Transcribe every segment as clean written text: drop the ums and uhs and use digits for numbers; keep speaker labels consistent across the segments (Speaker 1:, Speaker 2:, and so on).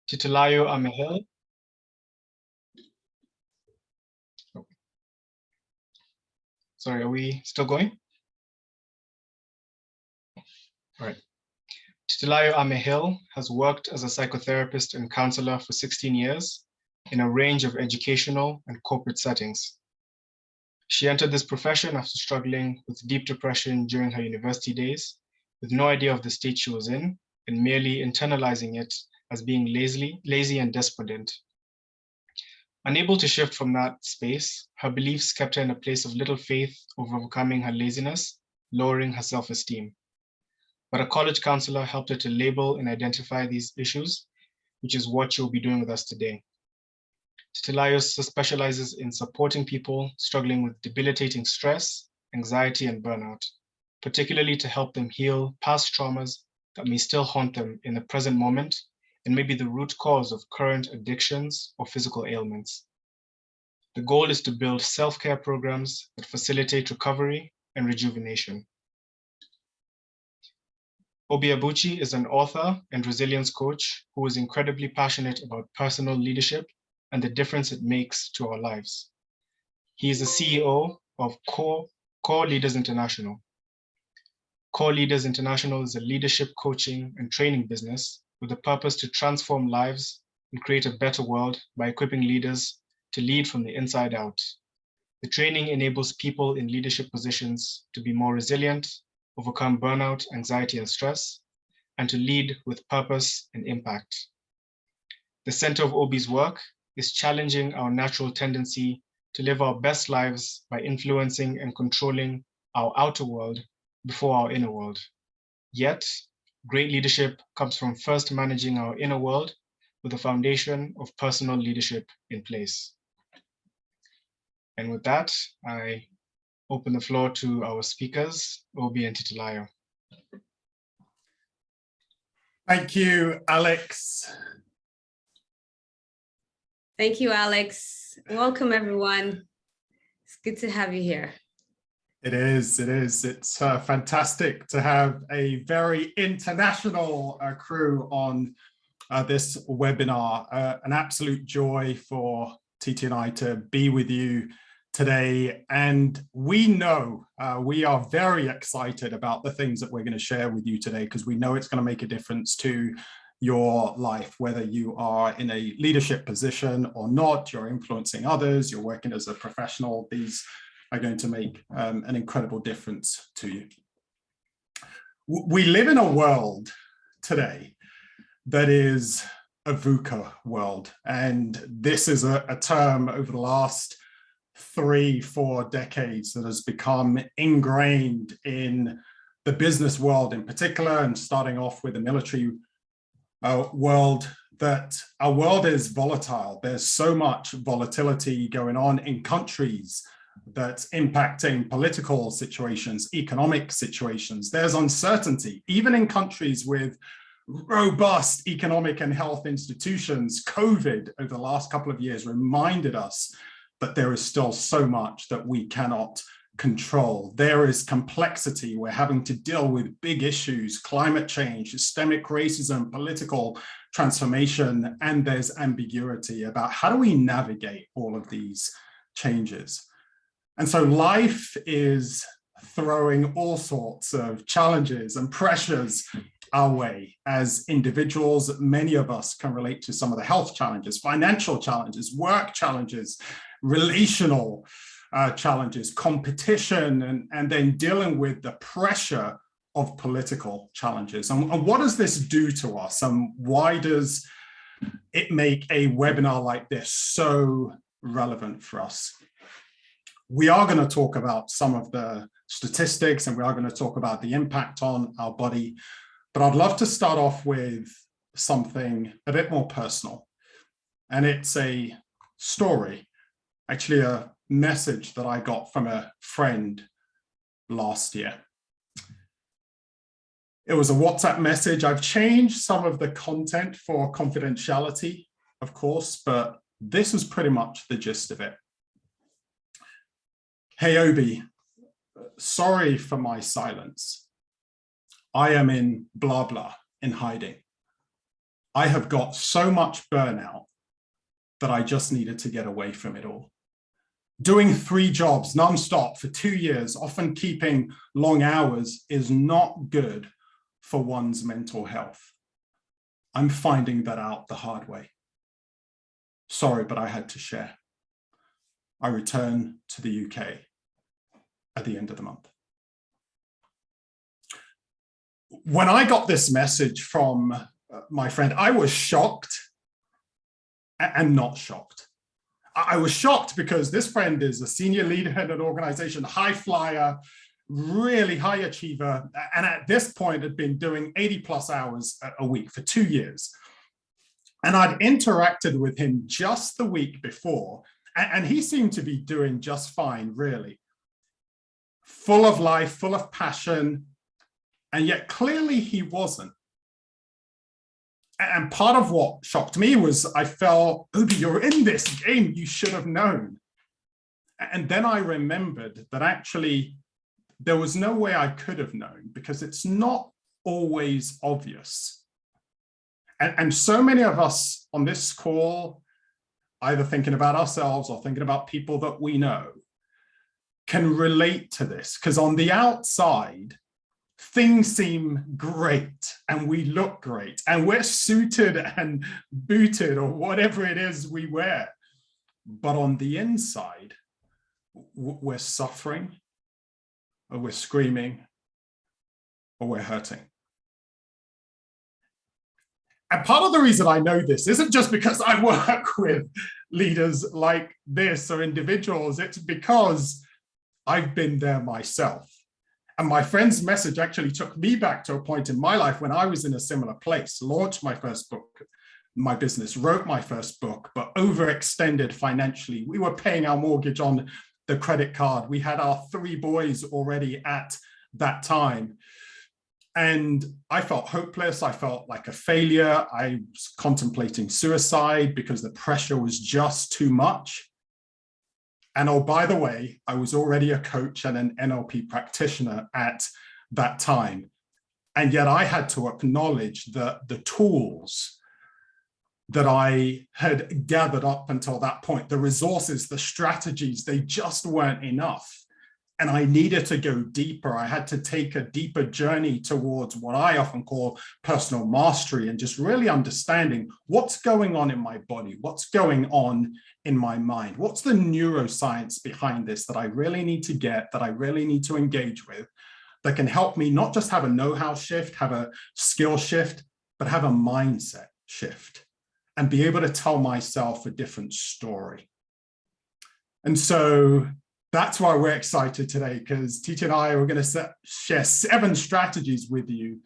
Speaker 1: Titilayo Amehel. Sorry, are we still going? All right. Titilayo Amehel has worked as a psychotherapist and counselor for 16 years in a range of educational and corporate settings. She entered this profession after struggling with deep depression during her university days, with no idea of the state she was in, and merely internalizing it as being lazy and despondent. Unable to shift from that space, her beliefs kept her in a place of little faith of overcoming her laziness, lowering her self-esteem. But a college counselor helped her to label and identify these issues, which is what she'll be doing with us today. Titilayo specializes in supporting people struggling with debilitating stress, anxiety, and burnout, particularly to help them heal past traumas that may still haunt them in the present moment and may be the root cause of current addictions or physical ailments. The goal is to build self-care programs that facilitate recovery and rejuvenation. Obi Abuchi is an author and resilience coach who is incredibly passionate about personal leadership and the difference it makes to our lives. He is the CEO of Core Leaders International. Core Leaders International is a leadership coaching and training business with the purpose to transform lives and create a better world by equipping leaders to lead from the inside out. The training enables people in leadership positions to be more resilient, overcome burnout, anxiety, and stress, and to lead with purpose and impact. The center of Obi's work is challenging our natural tendency to live our best lives by influencing and controlling our outer world before our inner world. Yet, great leadership comes from first managing our inner world with a foundation of personal leadership in place. And with that, I open the floor to our speakers, Obi and Titilayo.
Speaker 2: Thank you, Alex.
Speaker 3: Thank you, Alex. Welcome, everyone. It's good to have you here.
Speaker 2: It is. It's fantastic to have a very international crew on this webinar. An absolute joy for Titi and I to be with you today. And we know we are very excited about the things that we're going to share with you today, because we know it's going to make a difference to your life, whether you are in a leadership position or not, you're influencing others, you're working as a professional. These are going to make an incredible difference to you. We live in a world today that is a VUCA world. And this is a term over the last 3-4 decades that has become ingrained in the business world in particular, and starting off with the military world, that our world is volatile. There's so much volatility going on in countries that's impacting political situations, economic situations. There's uncertainty, even in countries with robust economic and health institutions. COVID over the last couple of years reminded us that there is still so much that we cannot control. There is complexity. We're having to deal with big issues, climate change, systemic racism, political transformation, and there's ambiguity about how do we navigate all of these changes. And so life is throwing all sorts of challenges and pressures our way as individuals. Many of us can relate to some of the health challenges, financial challenges, work challenges, relational challenges, competition, and then dealing with the pressure of political challenges. And what does this do to us? And why does it make a webinar like this so relevant for us? We are going to talk about some of the statistics, and we are going to talk about the impact on our body. But I'd love to start off with something a bit more personal. And it's a story, actually a message that I got from a friend last year. It was a WhatsApp message. I've changed some of the content for confidentiality, of course, but this is pretty much the gist of it. Hey, Obi, sorry for my silence. I am in blah, blah, in hiding. I have got so much burnout that I just needed to get away from it all. Doing 3 jobs nonstop for 2 years, often keeping long hours, is not good for one's mental health. I'm finding that out the hard way. Sorry, but I had to share. I return to the UK at the end of the month. When I got this message from my friend, I was shocked and not shocked. I was shocked because this friend is a senior leader in an organization, high flyer, really high achiever, and at this point had been doing 80 plus hours a week for 2 years. And I'd interacted with him just the week before, and he seemed to be doing just fine, really. Full of life, full of passion, and yet clearly he wasn't. And part of what shocked me was I felt, Obi, you're in this game, you should have known. And then I remembered that actually there was no way I could have known because it's not always obvious. And so many of us on this call, either thinking about ourselves or thinking about people that we know, can relate to this because on the outside, things seem great and we look great and we're suited and booted or whatever it is we wear. But on the inside, we're suffering or we're screaming or we're hurting. And part of the reason I know this isn't just because I work with leaders like this or individuals, it's because I've been there myself. And my friend's message actually took me back to a point in my life when I was in a similar place, launched my first book, my business, wrote my first book, but overextended financially. We were paying our mortgage on the credit card. We had our 3 boys already at that time. And I felt hopeless. I felt like a failure. I was contemplating suicide because the pressure was just too much. And oh, by the way, I was already a coach and an NLP practitioner at that time. And yet I had to acknowledge that the tools that I had gathered up until that point, the resources, the strategies, they just weren't enough. And I needed to go deeper. I had to take a deeper journey towards what I often call personal mastery and just really understanding what's going on in my body, what's going on in my mind, what's the neuroscience behind this that I really need to get, that I really need to engage with, that can help me not just have a know-how shift, have a skill shift, but have a mindset shift and be able to tell myself a different story. And so that's why we're excited today, because Titi and I are going to share 7 strategies with you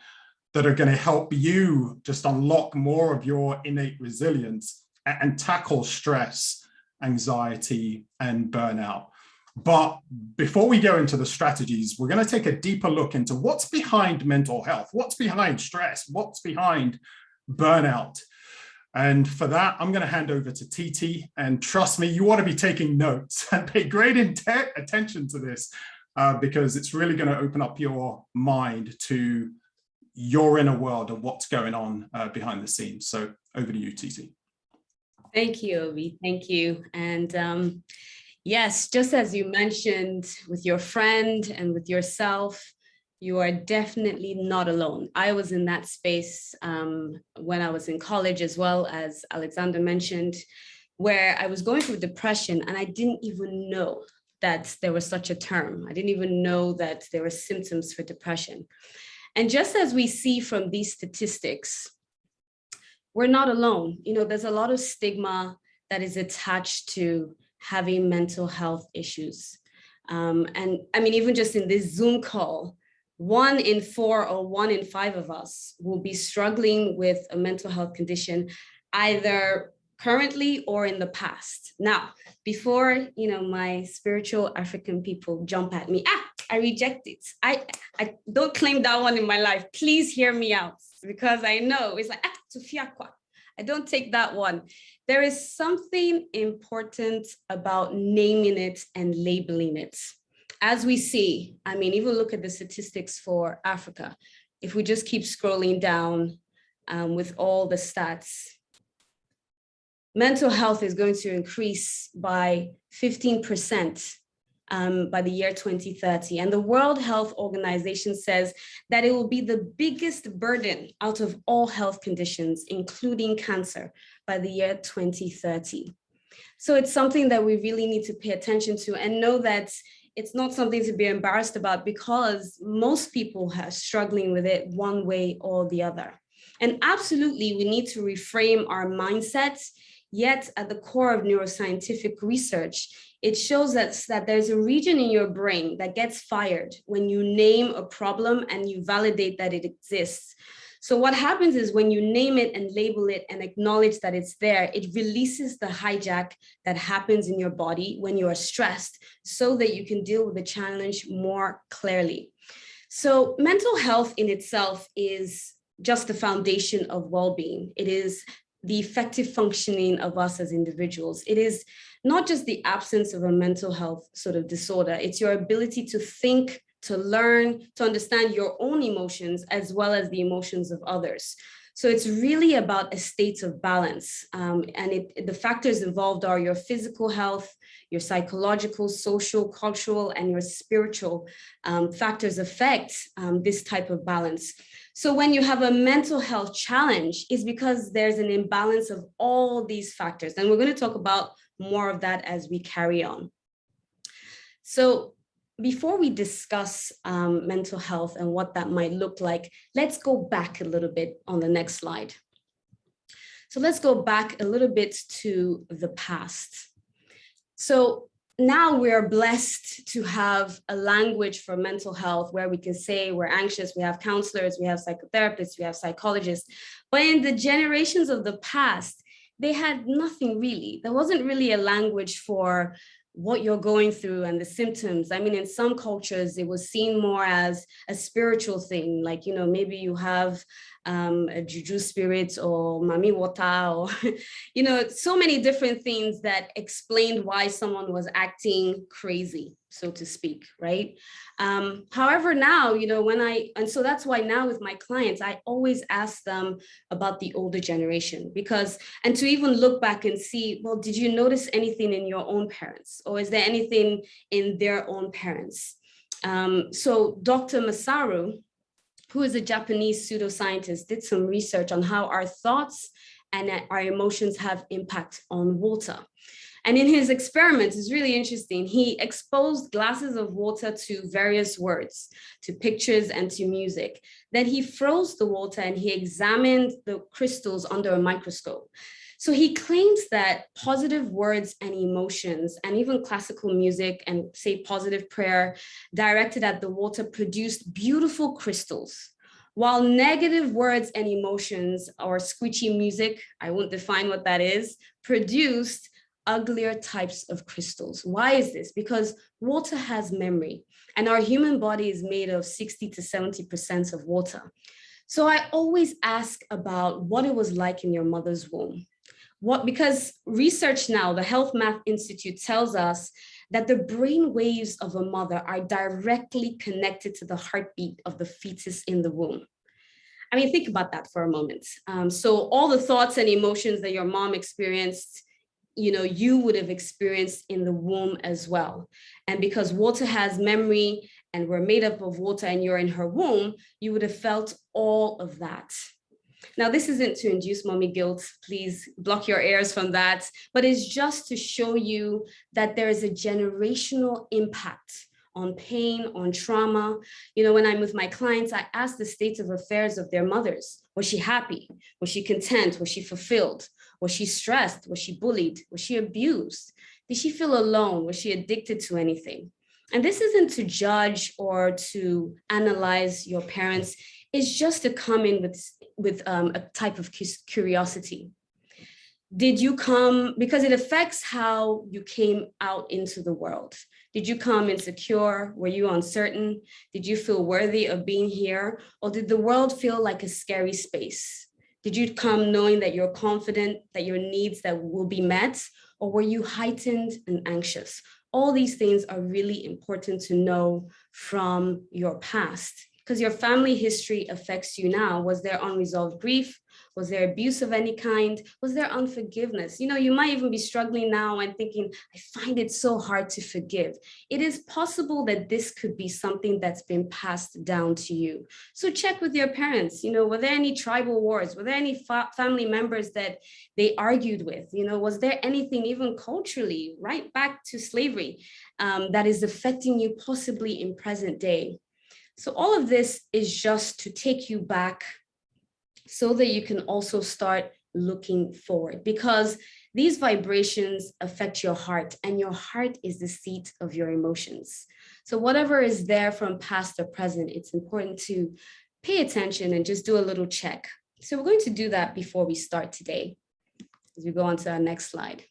Speaker 2: that are going to help you just unlock more of your innate resilience and tackle stress, anxiety, and burnout. But before we go into the strategies, we're going to take a deeper look into what's behind mental health, what's behind stress, what's behind burnout. And for that, I'm going to hand over to Titi. And trust me, you want to be taking notes and pay great attention to this because it's really going to open up your mind to your inner world and what's going on behind the scenes. So over to you, Titi.
Speaker 3: Thank you, Obi. Thank you. And yes, just as you mentioned with your friend and with yourself, you are definitely not alone. I was in that space when I was in college, as well as Alexander mentioned, where I was going through depression and I didn't even know that there was such a term. I didn't even know that there were symptoms for depression. And just as we see from these statistics, we're not alone. You know, there's a lot of stigma that is attached to having mental health issues. And I mean, even just in this Zoom call, 1 in 4 or 1 in 5 of us will be struggling with a mental health condition, either currently or in the past. Now, before, you know, my spiritual African people jump at me, I reject it. I don't claim that one in my life. Please hear me out, because I know it's like, I don't take that one. There is something important about naming it and labeling it. As we see, I mean, even look at the statistics for Africa. If we just keep scrolling down, with all the stats. Mental health is going to increase by 15% by the year 2030. And the World Health Organization says that it will be the biggest burden out of all health conditions, including cancer, by the year 2030. So it's something that we really need to pay attention to and know that it's not something to be embarrassed about, because most people are struggling with it one way or the other. And absolutely, we need to reframe our mindsets. Yet at the core of neuroscientific research, it shows us that there's a region in your brain that gets fired when you name a problem and you validate that it exists. So what happens is when you name it and label it and acknowledge that it's there, it releases the hijack that happens in your body when you are stressed, so that you can deal with the challenge more clearly. So mental health in itself is just the foundation of well-being. It is the effective functioning of us as individuals. It is not just the absence of a mental health sort of disorder, it's your ability to think, to learn, to understand your own emotions as well as the emotions of others. So it's really about a state of balance. The factors involved are your physical health, your psychological, social, cultural, and your spiritual factors affect this type of balance. So when you have a mental health challenge, it's because there's an imbalance of all these factors. And we're going to talk about more of that as we carry on. So before we discuss mental health and what that might look like, let's go back a little bit on the next slide. So let's go back a little bit to the past. So now we are blessed to have a language for mental health where we can say we're anxious, we have counselors, we have psychotherapists, we have psychologists. But in the generations of the past, they had nothing really. There wasn't really a language for what you're going through and the symptoms. I mean, in some cultures, it was seen more as a spiritual thing, like, you know, maybe you have a juju spirit or mami water, or, you know, so many different things that explained why someone was acting crazy, so to speak, right? However, now, you know, so that's why now with my clients, I always ask them about the older generation, and to even look back and see, well, did you notice anything in your own parents? Or is there anything in their own parents? So Dr. Masaru, who is a Japanese pseudoscientist, did some research on how our thoughts and our emotions have impact on water. And in his experiments, it's really interesting. He exposed glasses of water to various words, to pictures and to music. Then he froze the water and he examined the crystals under a microscope. So he claims that positive words and emotions, and even classical music and say positive prayer directed at the water, produced beautiful crystals, while negative words and emotions or screechy music, I won't define what that is, produced uglier types of crystals. Why is this? Because water has memory, and our human body is made of 60 to 70% of water. So I always ask about what it was like in your mother's womb. Because research now, the Health Math Institute tells us that the brain waves of a mother are directly connected to the heartbeat of the fetus in the womb. I mean, think about that for a moment. So all the thoughts and emotions that your mom experienced, you know, you would have experienced in the womb as well. And because water has memory and we're made up of water and you're in her womb, you would have felt all of that. Now, this isn't to induce mommy guilt, please block your ears from that, but it's just to show you that there is a generational impact on pain, on trauma. You know, when I'm with my clients, I ask the state of affairs of their mothers. Was she happy? Was she content? Was she fulfilled? Was she stressed? Was she bullied? Was she abused? Did she feel alone? Was she addicted to anything? And this isn't to judge or to analyze your parents. It's just to come in with a type of curiosity. Did you come, because it affects how you came out into the world. Did you come insecure? Were you uncertain? Did you feel worthy of being here? Or did the world feel like a scary space? Did you come knowing that you're confident that your needs that will be met? Or were you heightened and anxious? All these things are really important to know from your past. because your family history affects you now. Was there unresolved grief? Was there abuse of any kind? Was there unforgiveness? You might even be struggling now and thinking, I find it so hard to forgive. It is possible that this could be something that's been passed down to you. So check with your parents, were there any tribal wars? Were there any family members that they argued with? Was there anything even culturally, right back to slavery, that is affecting you possibly in present day? So all of this is just to take you back so that you can also start looking forward, because these vibrations affect your heart, and your heart is the seat of your emotions. So whatever is there from past or present, it's important to pay attention and just do a little check. So we're going to do that before we start today, as we go on to our next slide.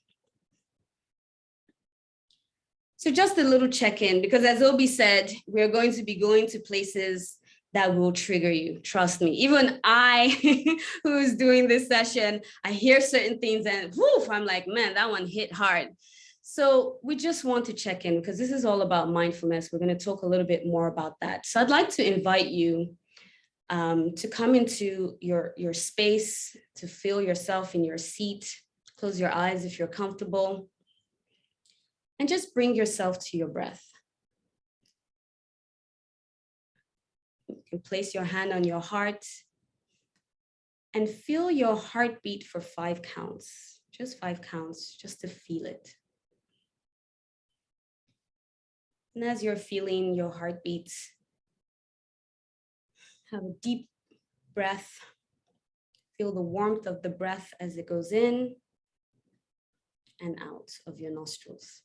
Speaker 3: So just a little check-in, because as Obi said, we're going to be going to places that will trigger you. Trust me. Even I, who's doing this session, I hear certain things and woof, I'm like, man, that one hit hard. So we just want to check in, because this is all about mindfulness. We're going to talk a little bit more about that. So I'd like to invite you to come into your space, to feel yourself in your seat. Close your eyes if you're comfortable. And just bring yourself to your breath. You can place your hand on your heart and feel your heartbeat for 5 counts, just 5 counts, just to feel it. And as you're feeling your heartbeat, have a deep breath. Feel the warmth of the breath as it goes in and out of your nostrils.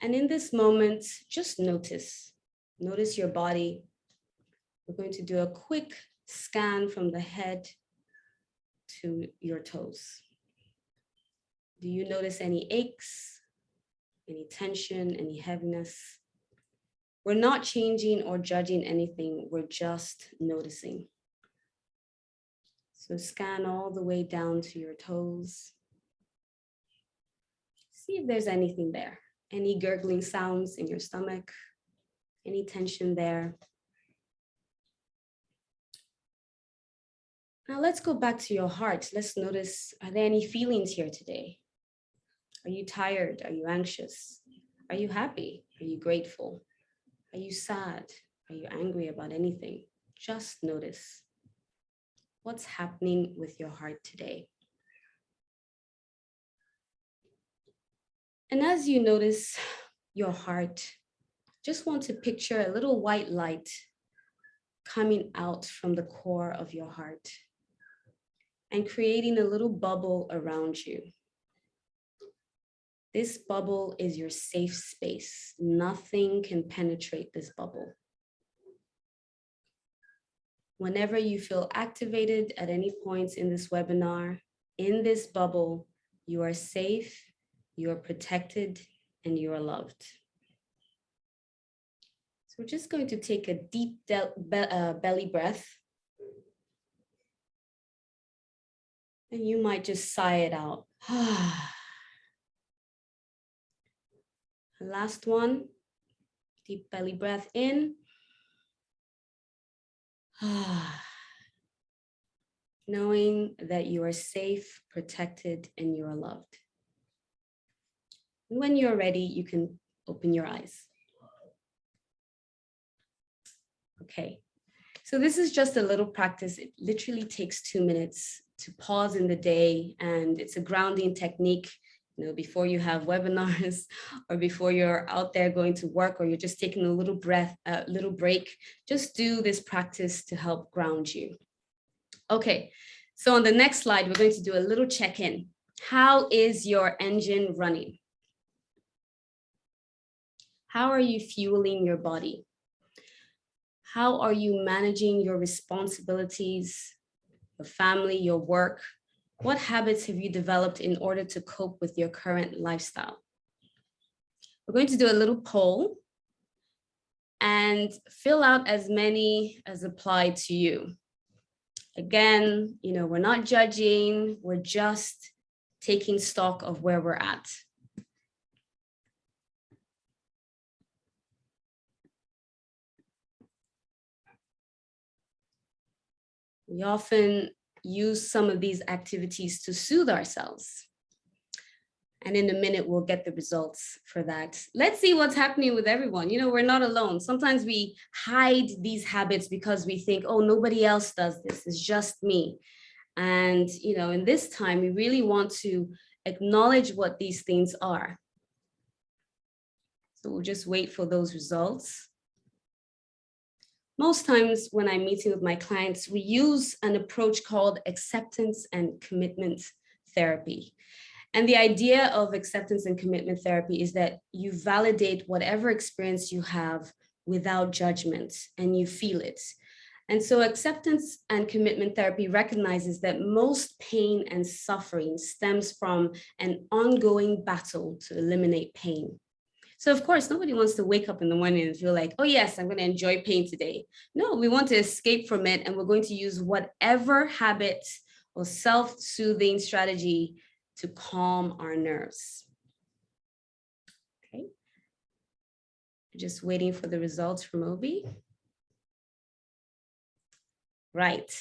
Speaker 3: And in this moment, just notice your body. We're going to do a quick scan from the head to your toes. Do you notice any aches, any tension, any heaviness? We're not changing or judging anything. We're just noticing. So scan all the way down to your toes. See if there's anything there. Any gurgling sounds in your stomach, any tension there. Now let's go back to your heart. Let's notice, are there any feelings here today? Are you tired? Are you anxious? Are you happy? Are you grateful? Are you sad? Are you angry about anything? Just notice what's happening with your heart today. And as you notice your heart, just want to picture a little white light coming out from the core of your heart and creating a little bubble around you. This bubble is your safe space. Nothing can penetrate this bubble. Whenever you feel activated at any points in this webinar, in this bubble, you are safe, you are protected, and you are loved. So we're just going to take a deep belly breath. And you might just sigh it out. Last one, deep belly breath in. Knowing that you are safe, protected, and you are loved. And when you're ready, you can open your eyes. Okay, so this is just a little practice. It literally takes 2 minutes to pause in the day, and it's a grounding technique. Before you have webinars or before you're out there going to work, or you're just taking a little break, just do this practice to help ground you. Okay, so on the next slide, we're going to do a little check-in. How is your engine running? How are you fueling your body? How are you managing your responsibilities, your family, your work? What habits have you developed in order to cope with your current lifestyle? We're going to do a little poll and fill out as many as apply to you. Again, we're not judging, we're just taking stock of where we're at. We often use some of these activities to soothe ourselves. And in a minute, we'll get the results for that. Let's see what's happening with everyone. You know, we're not alone. Sometimes we hide these habits because we think, oh, nobody else does this. It's just me. And, you know, in this time, we really want to acknowledge what these things are. So we'll just wait for those results. Most times when I'm meeting with my clients, we use an approach called acceptance and commitment therapy. And the idea of acceptance and commitment therapy is that you validate whatever experience you have without judgment and you feel it. And so acceptance and commitment therapy recognizes that most pain and suffering stems from an ongoing battle to eliminate pain. So of course, nobody wants to wake up in the morning and feel like, oh yes, I'm going to enjoy pain today. No, we want to escape from it. And we're going to use whatever habit or self-soothing strategy to calm our nerves. Okay. Just waiting for the results from Obi. Right.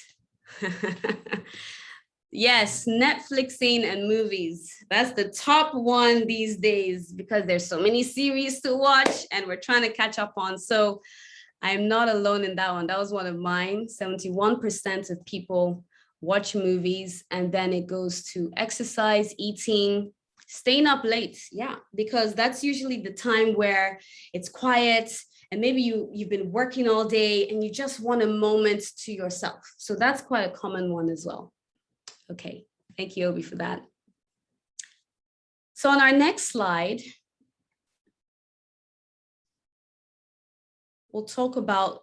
Speaker 3: Yes, Netflixing and movies. That's the top one these days because there's so many series to watch and we're trying to catch up on. So I'm not alone in that one. That was one of mine. 71% of people watch movies, and then it goes to exercise, eating, staying up late. Yeah, because that's usually the time where it's quiet and maybe you've been working all day and you just want a moment to yourself. So that's quite a common one as well. Okay, thank you, Obi, for that. So on our next slide, we'll talk about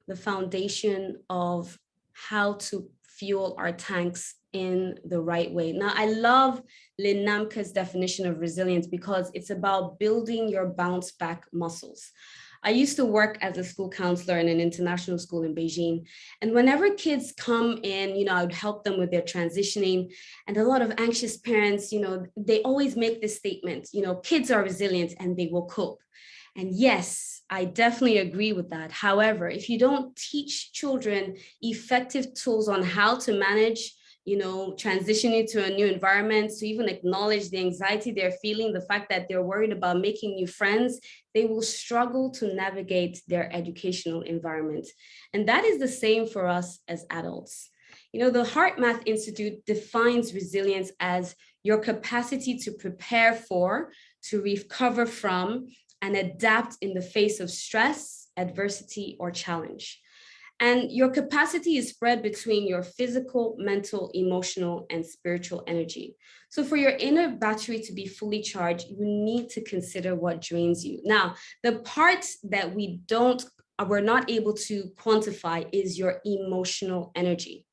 Speaker 3: the foundation of how to fuel our tanks in the right way. Now, I love Lynn Namka's definition of resilience because it's about building your bounce back muscles. I used to work as a school counselor in an international school in Beijing. And whenever kids come in, you know, I would help them with their transitioning. And a lot of anxious parents, you know, they always make this statement, you know, kids are resilient and they will cope. And yes, I definitely agree with that. However, if you don't teach children effective tools on how to manage, you know, transitioning to a new environment, to even acknowledge the anxiety they're feeling, the fact that they're worried about making new friends, they will struggle to navigate their educational environment. And that is the same for us as adults. You know, the Heart Math Institute defines resilience as your capacity to prepare for, to recover from, and adapt in the face of stress, adversity, or challenge. And your capacity is spread between your physical, mental, emotional, and spiritual energy. So for your inner battery to be fully charged, you need to consider what drains you. Now, the part that we're not able to quantify is your emotional energy.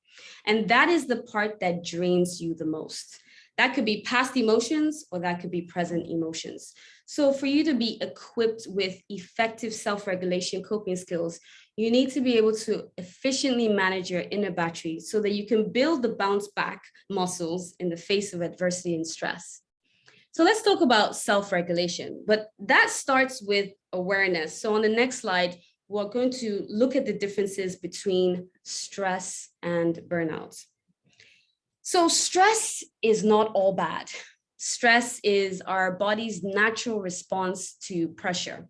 Speaker 3: And that is the part that drains you the most. That could be past emotions or that could be present emotions. So for you to be equipped with effective self-regulation coping skills, you need to be able to efficiently manage your inner battery so that you can build the bounce back muscles in the face of adversity and stress. So let's talk about self-regulation, but that starts with awareness. So on the next slide, we're going to look at the differences between stress and burnout. So stress is not all bad. Stress is our body's natural response to pressure.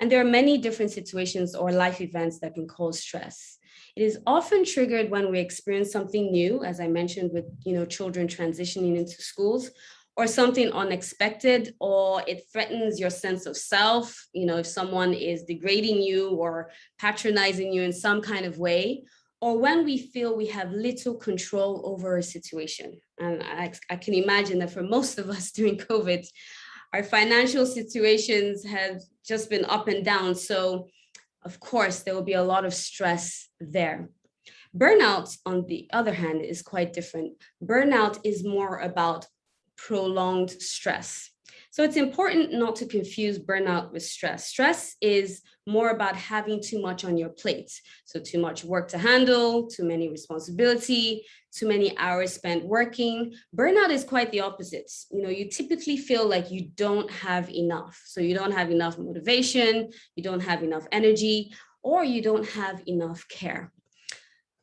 Speaker 3: And there are many different situations or life events that can cause stress. It is often triggered when we experience something new, as I mentioned with, you know, children transitioning into schools, or something unexpected, or it threatens your sense of self. You know, if someone is degrading you or patronizing you in some kind of way, or when we feel we have little control over a situation. And I can imagine that for most of us during COVID, our financial situations have just been up and down. So of course, there will be a lot of stress there. Burnout, on the other hand, is quite different. Burnout is more about prolonged stress. So it's important not to confuse burnout with stress. Stress is more about having too much on your plate. So too much work to handle, too many responsibility, too many hours spent working. Burnout is quite the opposite. You know, you typically feel like you don't have enough. So you don't have enough motivation, you don't have enough energy, or you don't have enough care.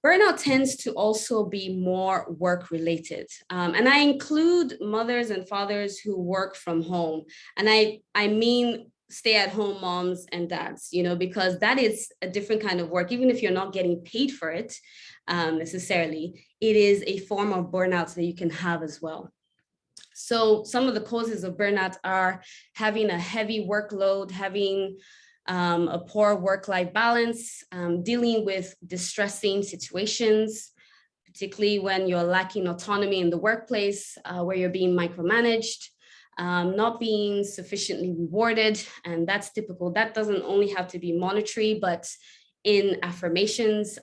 Speaker 3: Burnout tends to also be more work-related. And I include mothers and fathers who work from home. And I mean stay-at-home moms and dads, because that is a different kind of work. Even if you're not getting paid for it necessarily, it is a form of burnout that you can have as well. So some of the causes of burnout are having a heavy workload, having a poor work-life balance, dealing with distressing situations, particularly when you're lacking autonomy in the workplace, where you're being micromanaged, not being sufficiently rewarded, and that's typical. That doesn't only have to be monetary, but in affirmations,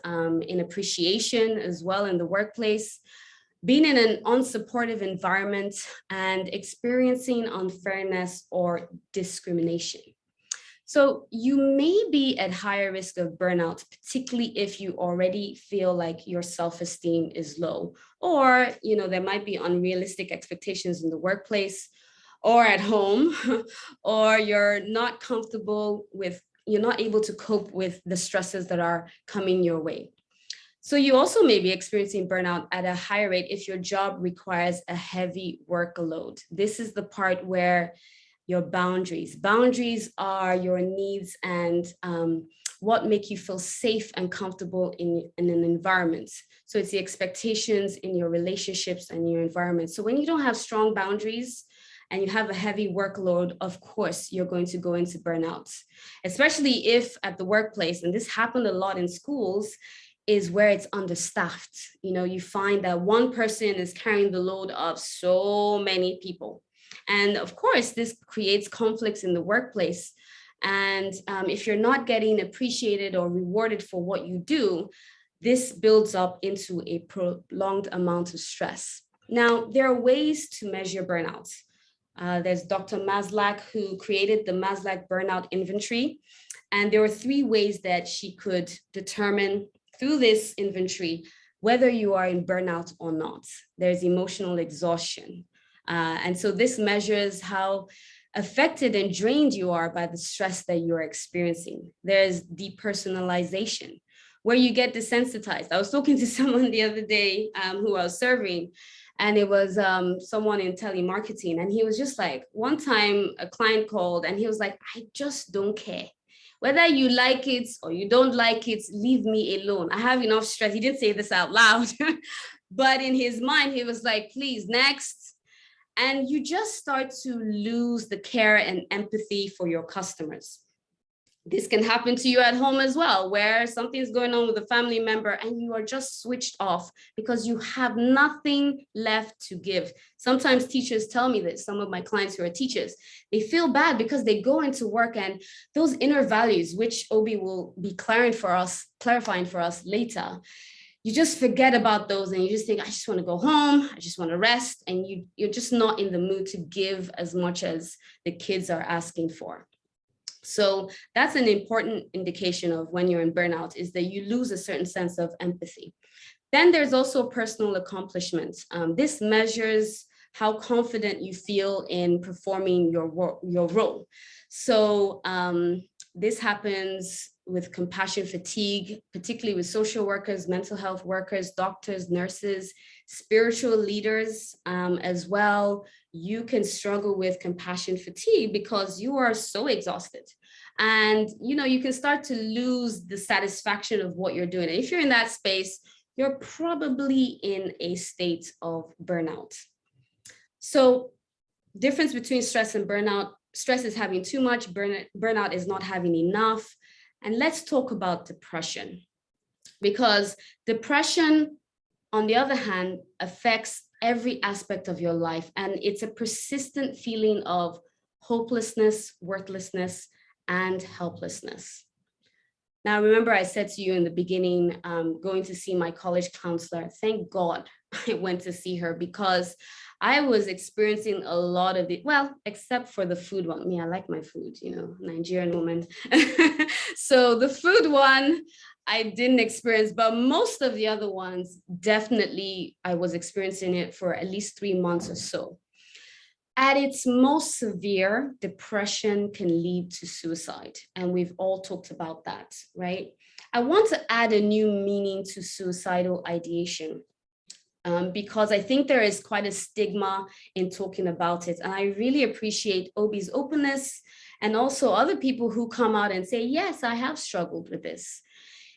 Speaker 3: in appreciation as well in the workplace, being in an unsupportive environment, and experiencing unfairness or discrimination. So you may be at higher risk of burnout, particularly if you already feel like your self-esteem is low, or there might be unrealistic expectations in the workplace or at home, or you're not comfortable with, you're not able to cope with the stresses that are coming your way. So you also may be experiencing burnout at a higher rate if your job requires a heavy workload. This is the part where your boundaries are your needs and what make you feel safe and comfortable in an environment. So it's the expectations in your relationships and your environment. So when you don't have strong boundaries and you have a heavy workload, of course, you're going to go into burnout, especially if at the workplace, and this happened a lot in schools, is where it's understaffed. You find that one person is carrying the load of so many people. And of course, this creates conflicts in the workplace. And if you're not getting appreciated or rewarded for what you do, this builds up into a prolonged amount of stress. Now, there are ways to measure burnout. There's Dr. Maslach, who created the Maslach Burnout Inventory. And there were 3 ways that she could determine through this inventory whether you are in burnout or not. There's emotional exhaustion. And so this measures how affected and drained you are by the stress that you're experiencing. There's depersonalization, where you get desensitized. I was talking to someone the other day who I was serving, and it was someone in telemarketing. And he was just like, one time a client called and he was like, I just don't care. Whether you like it or you don't like it, leave me alone. I have enough stress. He didn't say this out loud, but in his mind, he was like, please, next. And you just start to lose the care and empathy for your customers. This can happen to you at home as well, where something's going on with a family member and you are just switched off because you have nothing left to give. Sometimes teachers tell me this, some of my clients who are teachers, they feel bad because they go into work and those inner values, which Obi will be clarifying for us later, you just forget about those and you just think, I just want to go home, I just want to rest, and you're just not in the mood to give as much as the kids are asking for. So that's an important indication of when you're in burnout, is that you lose a certain sense of empathy. Then there's also personal accomplishments. This measures how confident you feel in performing your role. So this happens with compassion fatigue, particularly with social workers, mental health workers, doctors, nurses, spiritual leaders as well. You can struggle with compassion fatigue because you are so exhausted. And you can start to lose the satisfaction of what you're doing. And if you're in that space, you're probably in a state of burnout. So difference between stress and burnout: stress is having too much, burnout is not having enough. And let's talk about depression, because depression, on the other hand, affects every aspect of your life. And it's a persistent feeling of hopelessness, worthlessness, and helplessness. Now, remember I said to you in the beginning, going to see my college counselor. Thank God I went to see her, because I was experiencing a lot of it, well, except for the food one. Me, I like my food, Nigerian woman. So the food one, I didn't experience, but most of the other ones, definitely I was experiencing it for at least 3 months or so. At its most severe, depression can lead to suicide. And we've all talked about that, right? I want to add a new meaning to suicidal ideation. Because I think there is quite a stigma in talking about it. And I really appreciate Obi's openness and also other people who come out and say, yes, I have struggled with this.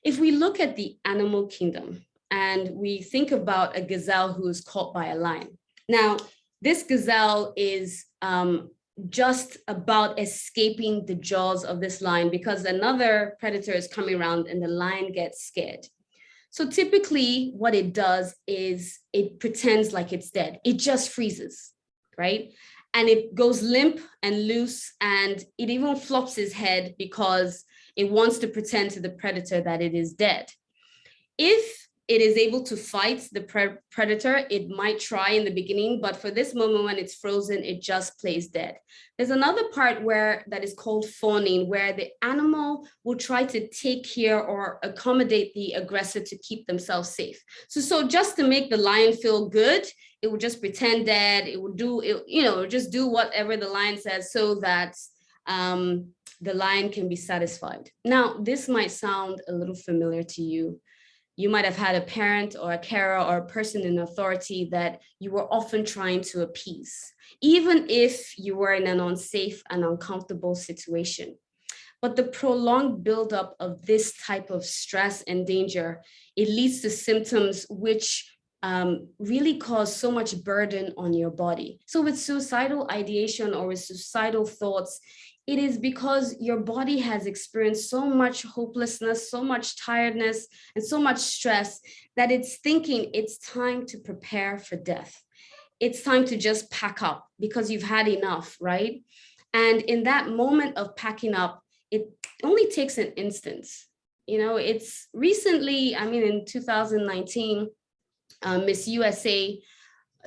Speaker 3: If we look at the animal kingdom and we think about a gazelle who is caught by a lion. Now, this gazelle is just about escaping the jaws of this lion because another predator is coming around and the lion gets scared. So typically what it does is it pretends like it's dead. It just freezes, right? And it goes limp and loose, and it even flops its head because it wants to pretend to the predator that it is dead. If it is able to fight the predator, it might try in the beginning, but for this moment when it's frozen, it just plays dead. There's another part that is called fawning, where the animal will try to take care or accommodate the aggressor to keep themselves safe. So just to make the lion feel good, it will just pretend dead. It will just do whatever the lion says so that the lion can be satisfied. Now, this might sound a little familiar to you. You might have had a parent or a carer or a person in authority that you were often trying to appease, even if you were in an unsafe and uncomfortable situation. But the prolonged buildup of this type of stress and danger, it leads to symptoms which really cause so much burden on your body. So with suicidal ideation or with suicidal thoughts, it is because your body has experienced so much hopelessness, so much tiredness, and so much stress that it's thinking it's time to prepare for death. It's time to just pack up because you've had enough, right? And in that moment of packing up, it only takes an instant. It's recently, in 2019, Miss USA,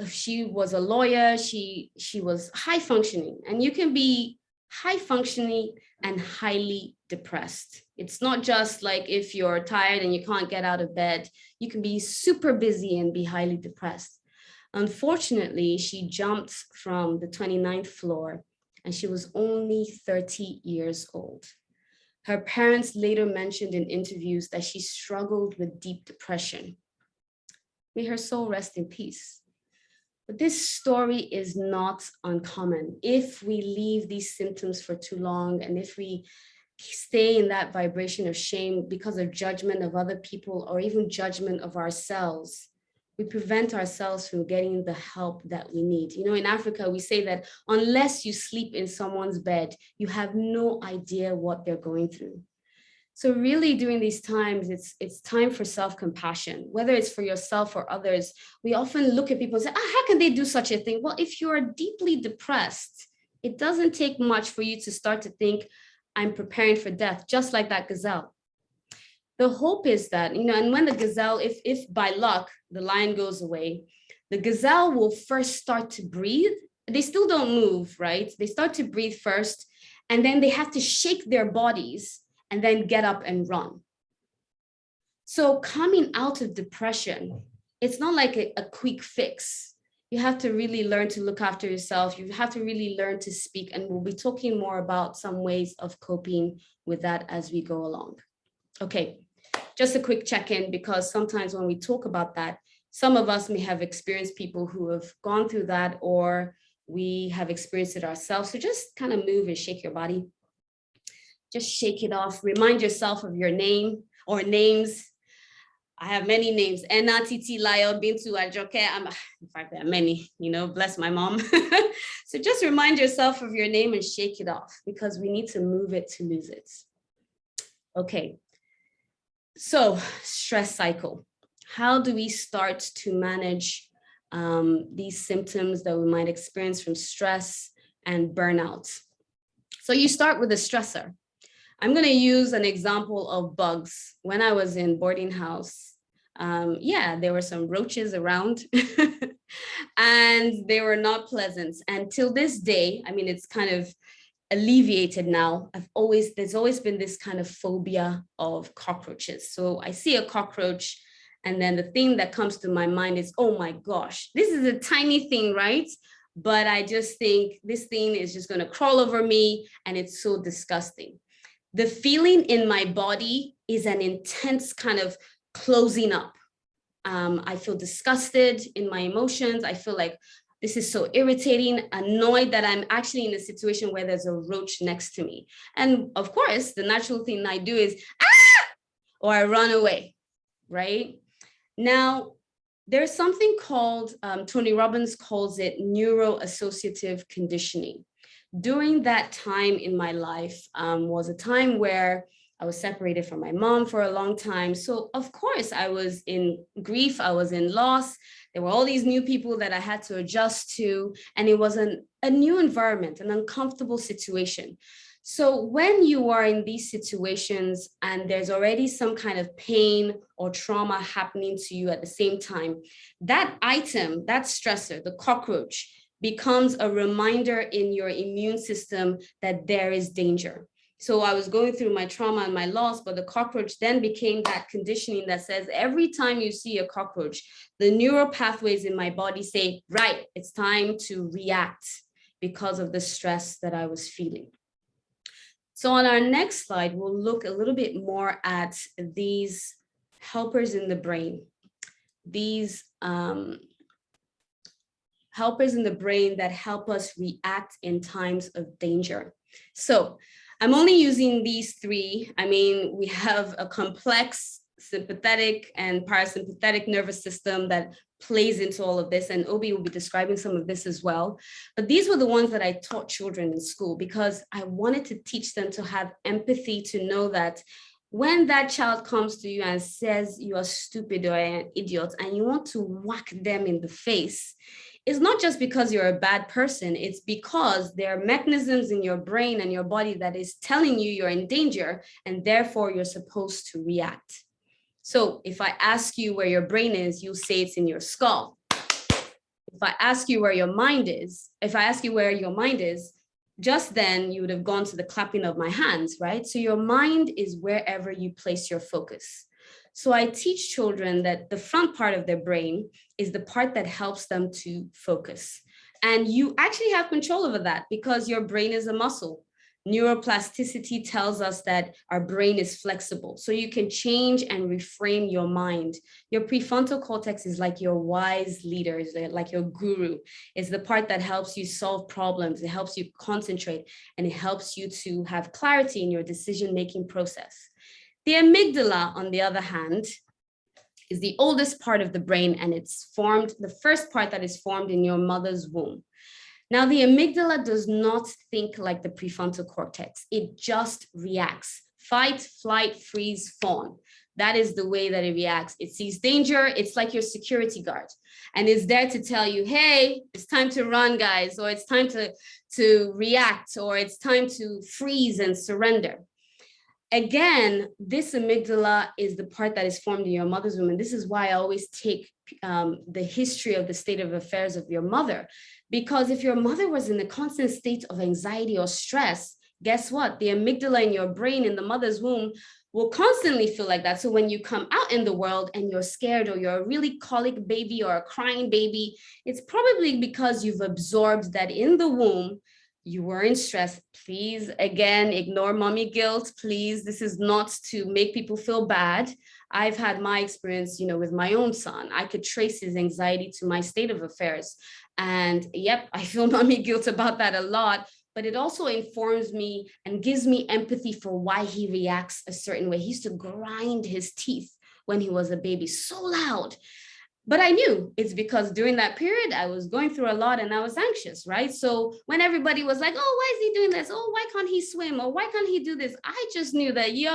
Speaker 3: she was a lawyer. She was high functioning, and you can be high functioning and highly depressed. It's not just like if you're tired and you can't get out of bed, you can be super busy and be highly depressed. Unfortunately, she jumped from the 29th floor and she was only 30 years old. Her parents later mentioned in interviews that she struggled with deep depression. May her soul rest in peace. But this story is not uncommon. If we leave these symptoms for too long, and if we stay in that vibration of shame because of judgment of other people or even judgment of ourselves, we prevent ourselves from getting the help that we need. In Africa, we say that unless you sleep in someone's bed, you have no idea what they're going through. So really during these times, it's time for self-compassion, whether it's for yourself or others. We often look at people and say, how can they do such a thing? Well, if you're deeply depressed, it doesn't take much for you to start to think, I'm preparing for death, just like that gazelle. The hope is that, and when the gazelle, if by luck, the lion goes away, the gazelle will first start to breathe. They still don't move, right? They start to breathe first, and then they have to shake their bodies and then get up and run. So coming out of depression, it's not like a quick fix. You have to really learn to look after yourself. You have to really learn to speak, and we'll be talking more about some ways of coping with that as we go along. Okay, just a quick check-in, because sometimes when we talk about that, some of us may have experienced people who have gone through that, or we have experienced it ourselves. So just kind of move and shake your body. Just shake it off. Remind yourself of your name or names. I have many names. Enna, Titi, Layo, Bintu, Ajoke. In fact, there are many, bless my mom. So just remind yourself of your name and shake it off, because we need to move it to lose it. Okay. So stress cycle. How do we start to manage these symptoms that we might experience from stress and burnout? So you start with a stressor. I'm going to use an example of bugs. When I was in boarding house, there were some roaches around and they were not pleasant. And till this day, it's kind of alleviated now. There's always been this kind of phobia of cockroaches. So I see a cockroach, and then the thing that comes to my mind is, oh my gosh, this is a tiny thing, right? but I just think this thing is just going to crawl over me and it's so disgusting. The feeling in my body is an intense kind of closing up. I feel disgusted in my emotions. I feel like this is so irritating, annoyed that I'm actually in a situation where there's a roach next to me. And of course, the natural thing I do is, or I run away, right? Now, there's something called, Tony Robbins calls it Neuro-Associative Conditioning. During that time in my life was a time where I was separated from my mom for a long time. So of course I was in grief, I was in loss. There were all these new people that I had to adjust to, and it was a new environment, an uncomfortable situation. So when you are in these situations and there's already some kind of pain or trauma happening to you at the same time, that item, that stressor, the cockroach, becomes a reminder in your immune system that there is danger. So I was going through my trauma and my loss, but the cockroach then became that conditioning that says every time you see a cockroach, the neural pathways in my body say, right, it's time to react because of the stress that I was feeling. So on our next slide, we'll look a little bit more at these helpers in the brain. These helpers in the brain that help us react in times of danger. So I'm only using these three. I mean, we have a complex sympathetic and parasympathetic nervous system that plays into all of this, and Obi will be describing some of this as well. But these were the ones that I taught children in school because I wanted to teach them to have empathy, to know that when that child comes to you and says you are stupid or an idiot and you want to whack them in the face, it's not just because you're a bad person, it's because there are mechanisms in your brain and your body that is telling you you're in danger, and therefore you're supposed to react. So if I ask you where your brain is, you'll say it's in your skull. If I ask you where your mind is, just then you would have gone to the clapping of my hands, right? So your mind is wherever you place your focus. So I teach children that the front part of their brain is the part that helps them to focus. And you actually have control over that because your brain is a muscle. Neuroplasticity tells us that our brain is flexible. So you can change and reframe your mind. Your prefrontal cortex is like your wise leader, is like your guru. It's the part that helps you solve problems. It helps you concentrate, and it helps you to have clarity in your decision-making process. The amygdala, on the other hand, is the oldest part of the brain, and it's formed, the first part that is formed in your mother's womb. Now, the amygdala does not think like the prefrontal cortex. It just reacts. Fight, flight, freeze, fawn. That is the way that it reacts. It sees danger. It's like your security guard. And it's there to tell you, hey, it's time to run, guys, or it's time to react, or it's time to freeze and surrender. Again, this amygdala is the part that is formed in your mother's womb. And this is why I always take the history of the state of affairs of your mother. Because if your mother was in a constant state of anxiety or stress, guess what? The amygdala in your brain in the mother's womb will constantly feel like that. So when you come out in the world and you're scared, or you're a really colic baby or a crying baby, it's probably because you've absorbed that in the womb you were in stress. Please, again, ignore mommy guilt. Please, this is not to make people feel bad. I've had my experience, with my own son. I could trace his anxiety to my state of affairs. And yep, I feel mommy guilt about that a lot, but it also informs me and gives me empathy for why he reacts a certain way. He used to grind his teeth when he was a baby so loud. But I knew it's because during that period, I was going through a lot and I was anxious, right? So when everybody was like, oh, why is he doing this? Oh, why can't he swim? Or why can't he do this? I just knew that, you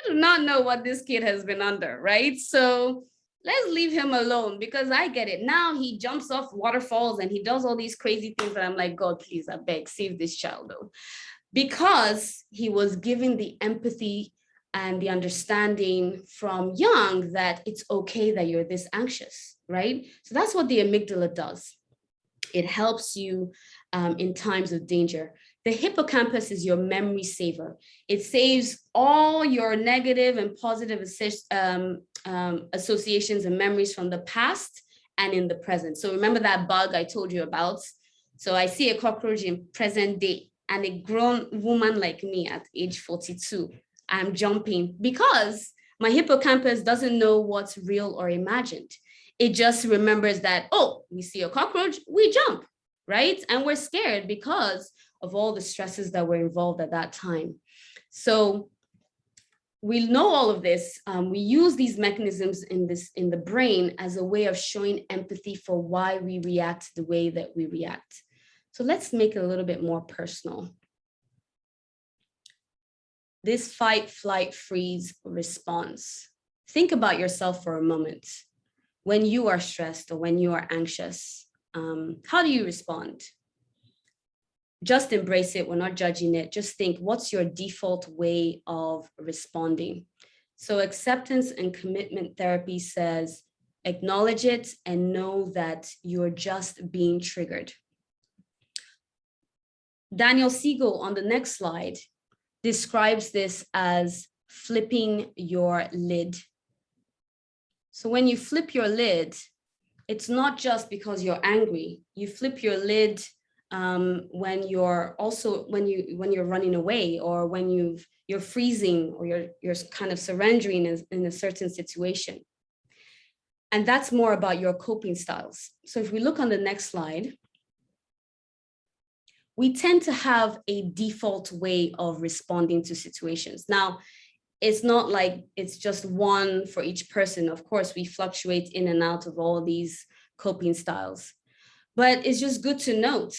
Speaker 3: do not know what this kid has been under, right? So let's leave him alone, because I get it. Now he jumps off waterfalls and he does all these crazy things. And I'm like, God, please, I beg, save this child though. Because he was given the empathy and the understanding from young that it's okay that you're this anxious, right? So that's what the amygdala does. It helps you in times of danger. The hippocampus is your memory saver. It saves all your negative and positive associations and memories from the past and in the present. So remember that bug I told you about So I see a cockroach in present day, and a grown woman like me at age 42, I'm jumping because my hippocampus doesn't know what's real or imagined. It just remembers that, oh, we see a cockroach, we jump, right? And we're scared because of all the stresses that were involved at that time. So we know all of this. We use these mechanisms in the brain as a way of showing empathy for why we react the way that we react. So let's make it a little bit more personal. This fight, flight, freeze response. Think about yourself for a moment. When you are stressed or when you are anxious, how do you respond? Just embrace it. We're not judging it. Just think, what's your default way of responding? So acceptance and commitment therapy says, acknowledge it and know that you're just being triggered. Daniel Siegel on the next slide describes this as flipping your lid. So when you flip your lid, it's not just because you're angry. You flip your lid when you're running away, or when you're freezing, or you're kind of surrendering in a certain situation. And that's more about your coping styles. So if we look on the next slide, we tend to have a default way of responding to situations. Now, it's not like it's just one for each person. Of course, we fluctuate in and out of all these coping styles. But it's just good to note,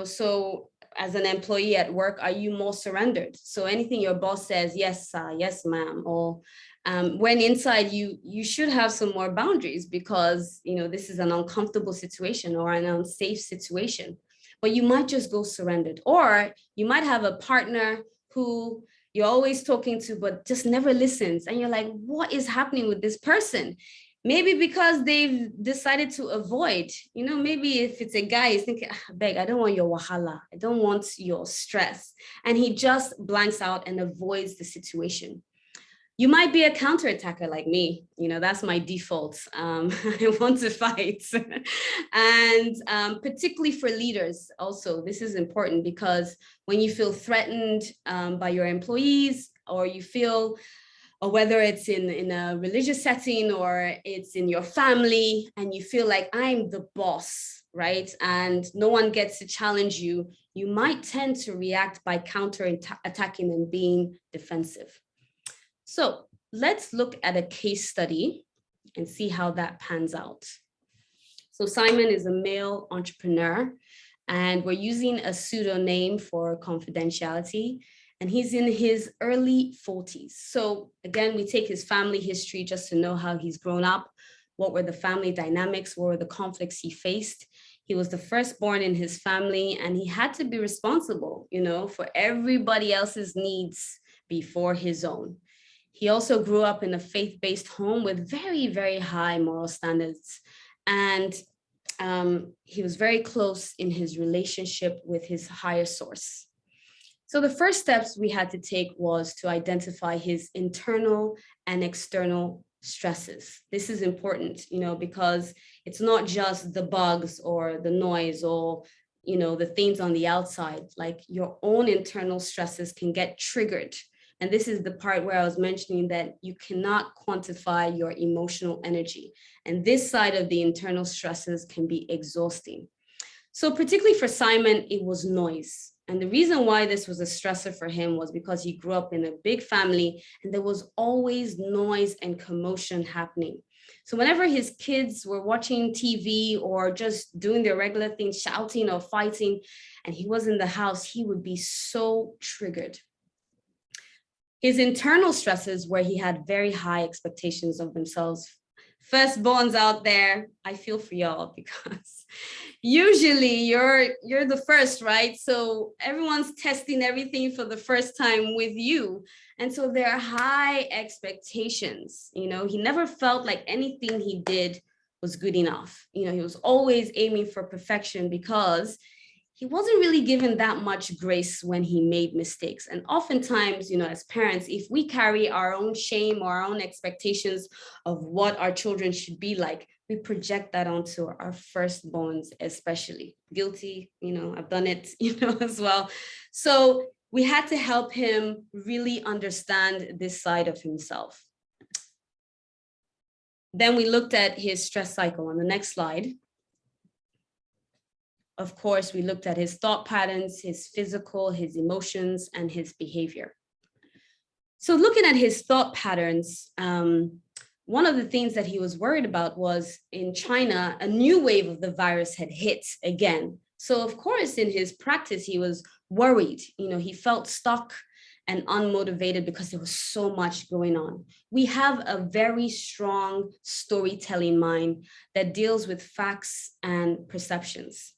Speaker 3: so as an employee at work, are you more surrendered? So anything your boss says, yes, sir, yes, ma'am, or when inside you should have some more boundaries because, this is an uncomfortable situation or an unsafe situation, but you might just go surrendered. Or you might have a partner who you're always talking to, but just never listens. And you're like, what is happening with this person? Maybe because they've decided to avoid, maybe if it's a guy, he's thinking, beg, I don't want your wahala. I don't want your stress. And he just blanks out and avoids the situation. You might be a counterattacker like me. That's my default. I want to fight. And particularly for leaders also, this is important because when you feel threatened by your employees, or you feel, or whether it's in a religious setting or it's in your family, and you feel like I'm the boss, right? And no one gets to challenge you, you might tend to react by counterattacking and being defensive. So let's look at a case study and see how that pans out. So Simon is a male entrepreneur, and we're using a pseudonym for confidentiality. And he's in his early 40s. So again, we take his family history just to know how he's grown up. What were the family dynamics? What were the conflicts he faced? He was the firstborn in his family, and he had to be responsible, for everybody else's needs before his own. He also grew up in a faith-based home with very, very high moral standards. And he was very close in his relationship with his higher source. So the first steps we had to take was to identify his internal and external stresses. This is important, because it's not just the bugs or the noise or, the things on the outside. Like your own internal stresses can get triggered. And this is the part where I was mentioning that you cannot quantify your emotional energy. And this side of the internal stresses can be exhausting. So particularly for Simon, it was noise. And the reason why this was a stressor for him was because he grew up in a big family and there was always noise and commotion happening. So whenever his kids were watching TV or just doing their regular things, shouting or fighting, and he was in the house, he would be so triggered. His internal stresses, where he had very high expectations of themselves. Firstborns out there, I feel for y'all because usually you're the first, right? So everyone's testing everything for the first time with you. And so there are high expectations. He never felt like anything he did was good enough. He was always aiming for perfection because he wasn't really given that much grace when he made mistakes. And oftentimes, as parents, if we carry our own shame or our own expectations of what our children should be like, we project that onto our firstborns, especially. Guilty, I've done it, as well. So we had to help him really understand this side of himself. Then we looked at his stress cycle on the next slide. Of course, we looked at his thought patterns, his physical, his emotions, and his behavior. So looking at his thought patterns, one of the things that he was worried about was in China, a new wave of the virus had hit again. So of course, in his practice, he was worried. He felt stuck and unmotivated because there was so much going on. We have a very strong storytelling mind that deals with facts and perceptions,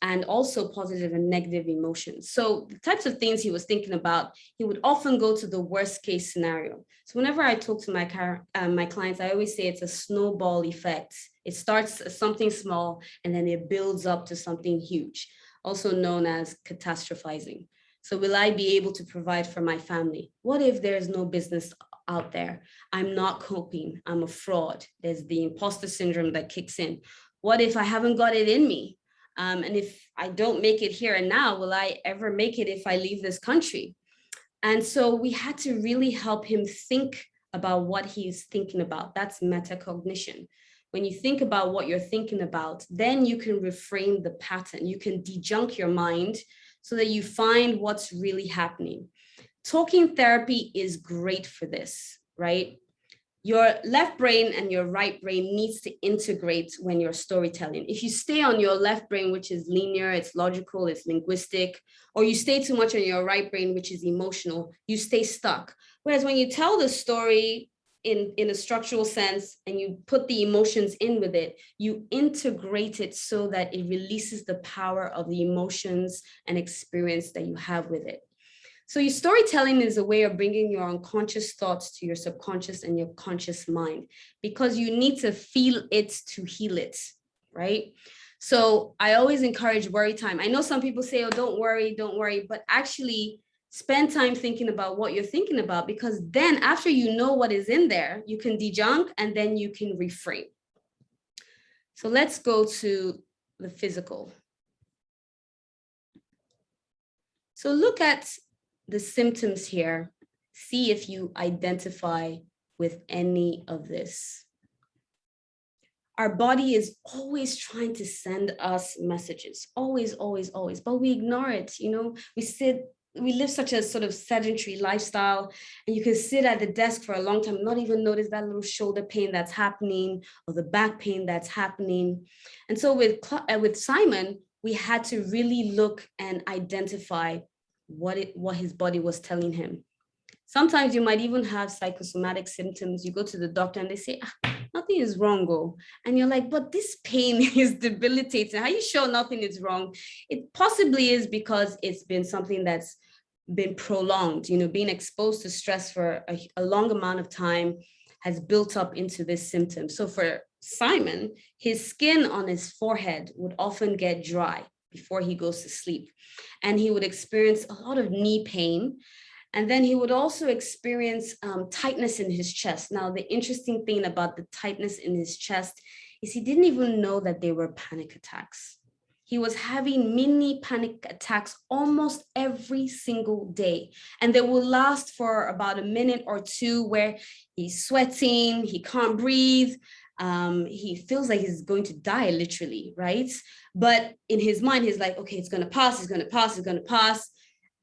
Speaker 3: and also positive and negative emotions. So the types of things he was thinking about, he would often go to the worst case scenario. So whenever I talk to my clients, I always say it's a snowball effect. It starts as something small and then it builds up to something huge, also known as catastrophizing. So will I be able to provide for my family? What if there's no business out there? I'm not coping, I'm a fraud. There's the imposter syndrome that kicks in. What if I haven't got it in me? And if I don't make it here and now, will I ever make it if I leave this country? And so we had to really help him think about what he's thinking about. That's metacognition. When you think about what you're thinking about, then you can reframe the pattern. You can dejunk your mind so that you find what's really happening. Talking therapy is great for this, right? Your left brain and your right brain needs to integrate when you're storytelling. If you stay on your left brain, which is linear, it's logical, it's linguistic, or you stay too much on your right brain, which is emotional, you stay stuck. Whereas when you tell the story in a structural sense and you put the emotions in with it, you integrate it so that it releases the power of the emotions and experience that you have with it. So your storytelling is a way of bringing your unconscious thoughts to your subconscious and your conscious mind, because you need to feel it to heal it, right? So I always encourage worry time. I know some people say, oh, don't worry, but actually spend time thinking about what you're thinking about, because then after you know what is in there, you can dejunk and then you can reframe. So let's go to the physical. So look at the symptoms here, see if you identify with any of this. Our body is always trying to send us messages, always, but we ignore it. We live such a sort of sedentary lifestyle, and you can sit at the desk for a long time, not even notice that little shoulder pain that's happening or the back pain that's happening. And so with Simon, we had to really look and identify what his body was telling him. Sometimes you might even have psychosomatic symptoms. You go to the doctor and they say, nothing is wrong. And you're like, but this pain is debilitating. Are you sure nothing is wrong? It possibly is, because it's been something that's been prolonged. Being exposed to stress for a long amount of time has built up into this symptom. So for Simon, his skin on his forehead would often get dry before he goes to sleep. And he would experience a lot of knee pain. And then he would also experience tightness in his chest. Now, the interesting thing about the tightness in his chest is he didn't even know that they were panic attacks. He was having mini panic attacks almost every single day. And they will last for about a minute or two where he's sweating, he can't breathe. He feels like he's going to die, literally, right? But in his mind, he's like, okay, it's going to pass, it's going to pass, it's going to pass.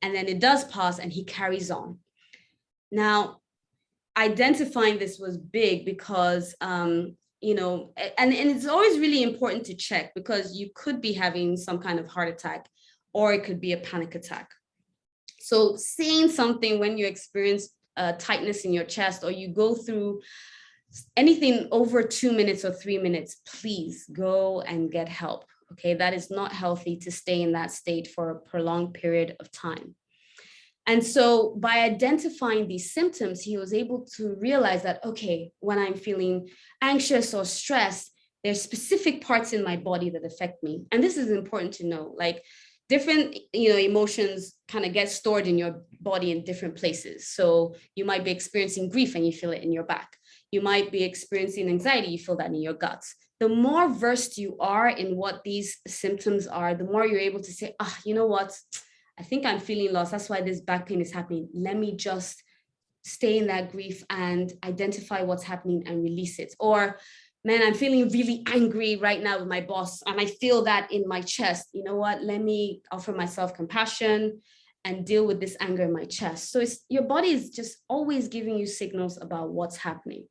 Speaker 3: And then it does pass and he carries on. Now, identifying this was big because, and it's always really important to check, because you could be having some kind of heart attack or it could be a panic attack. So seeing something when you experience tightness in your chest, or you go through anything over 2 minutes or 3 minutes, please go and get help. Okay, that is not healthy to stay in that state for a prolonged period of time. And so by identifying these symptoms, he was able to realize that, okay, when I'm feeling anxious or stressed, there's specific parts in my body that affect me. And this is important to know, like different, emotions kind of get stored in your body in different places. So you might be experiencing grief and you feel it in your back. You might be experiencing anxiety, you feel that in your guts. the more versed you are in what these symptoms are, the more you're able to say, you know what? I think I'm feeling lost. That's why this back pain is happening. Let me just stay in that grief and identify what's happening and release it. Or, man, I'm feeling really angry right now with my boss and I feel that in my chest. You know what? Let me offer myself compassion and deal with this anger in my chest. So your body is just always giving you signals about what's happening.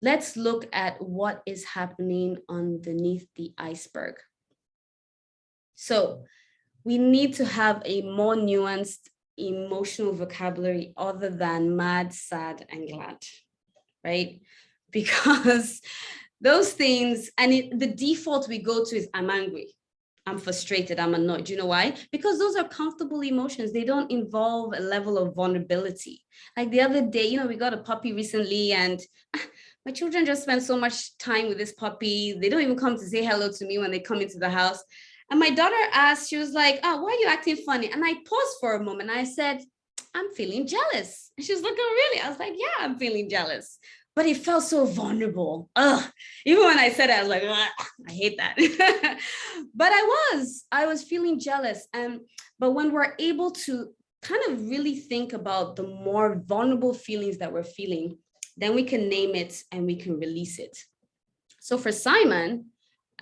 Speaker 3: Let's look at what is happening underneath the iceberg. So we need to have a more nuanced emotional vocabulary other than mad, sad, and glad, right? Because those things, and the default we go to is I'm angry, I'm frustrated, I'm annoyed. Do you know why? Because those are comfortable emotions. They don't involve a level of vulnerability. Like the other day, we got a puppy recently, and my children just spend so much time with this puppy. They don't even come to say hello to me when they come into the house. And my daughter asked, she was like, why are you acting funny? And I paused for a moment. I said, I'm feeling jealous. And she was like, oh, really? I was like, yeah, I'm feeling jealous. But it felt so vulnerable. Even when I said it, I was like, I hate that. But I was feeling jealous. But when we're able to kind of really think about the more vulnerable feelings that we're feeling, then we can name it and we can release it. So for Simon,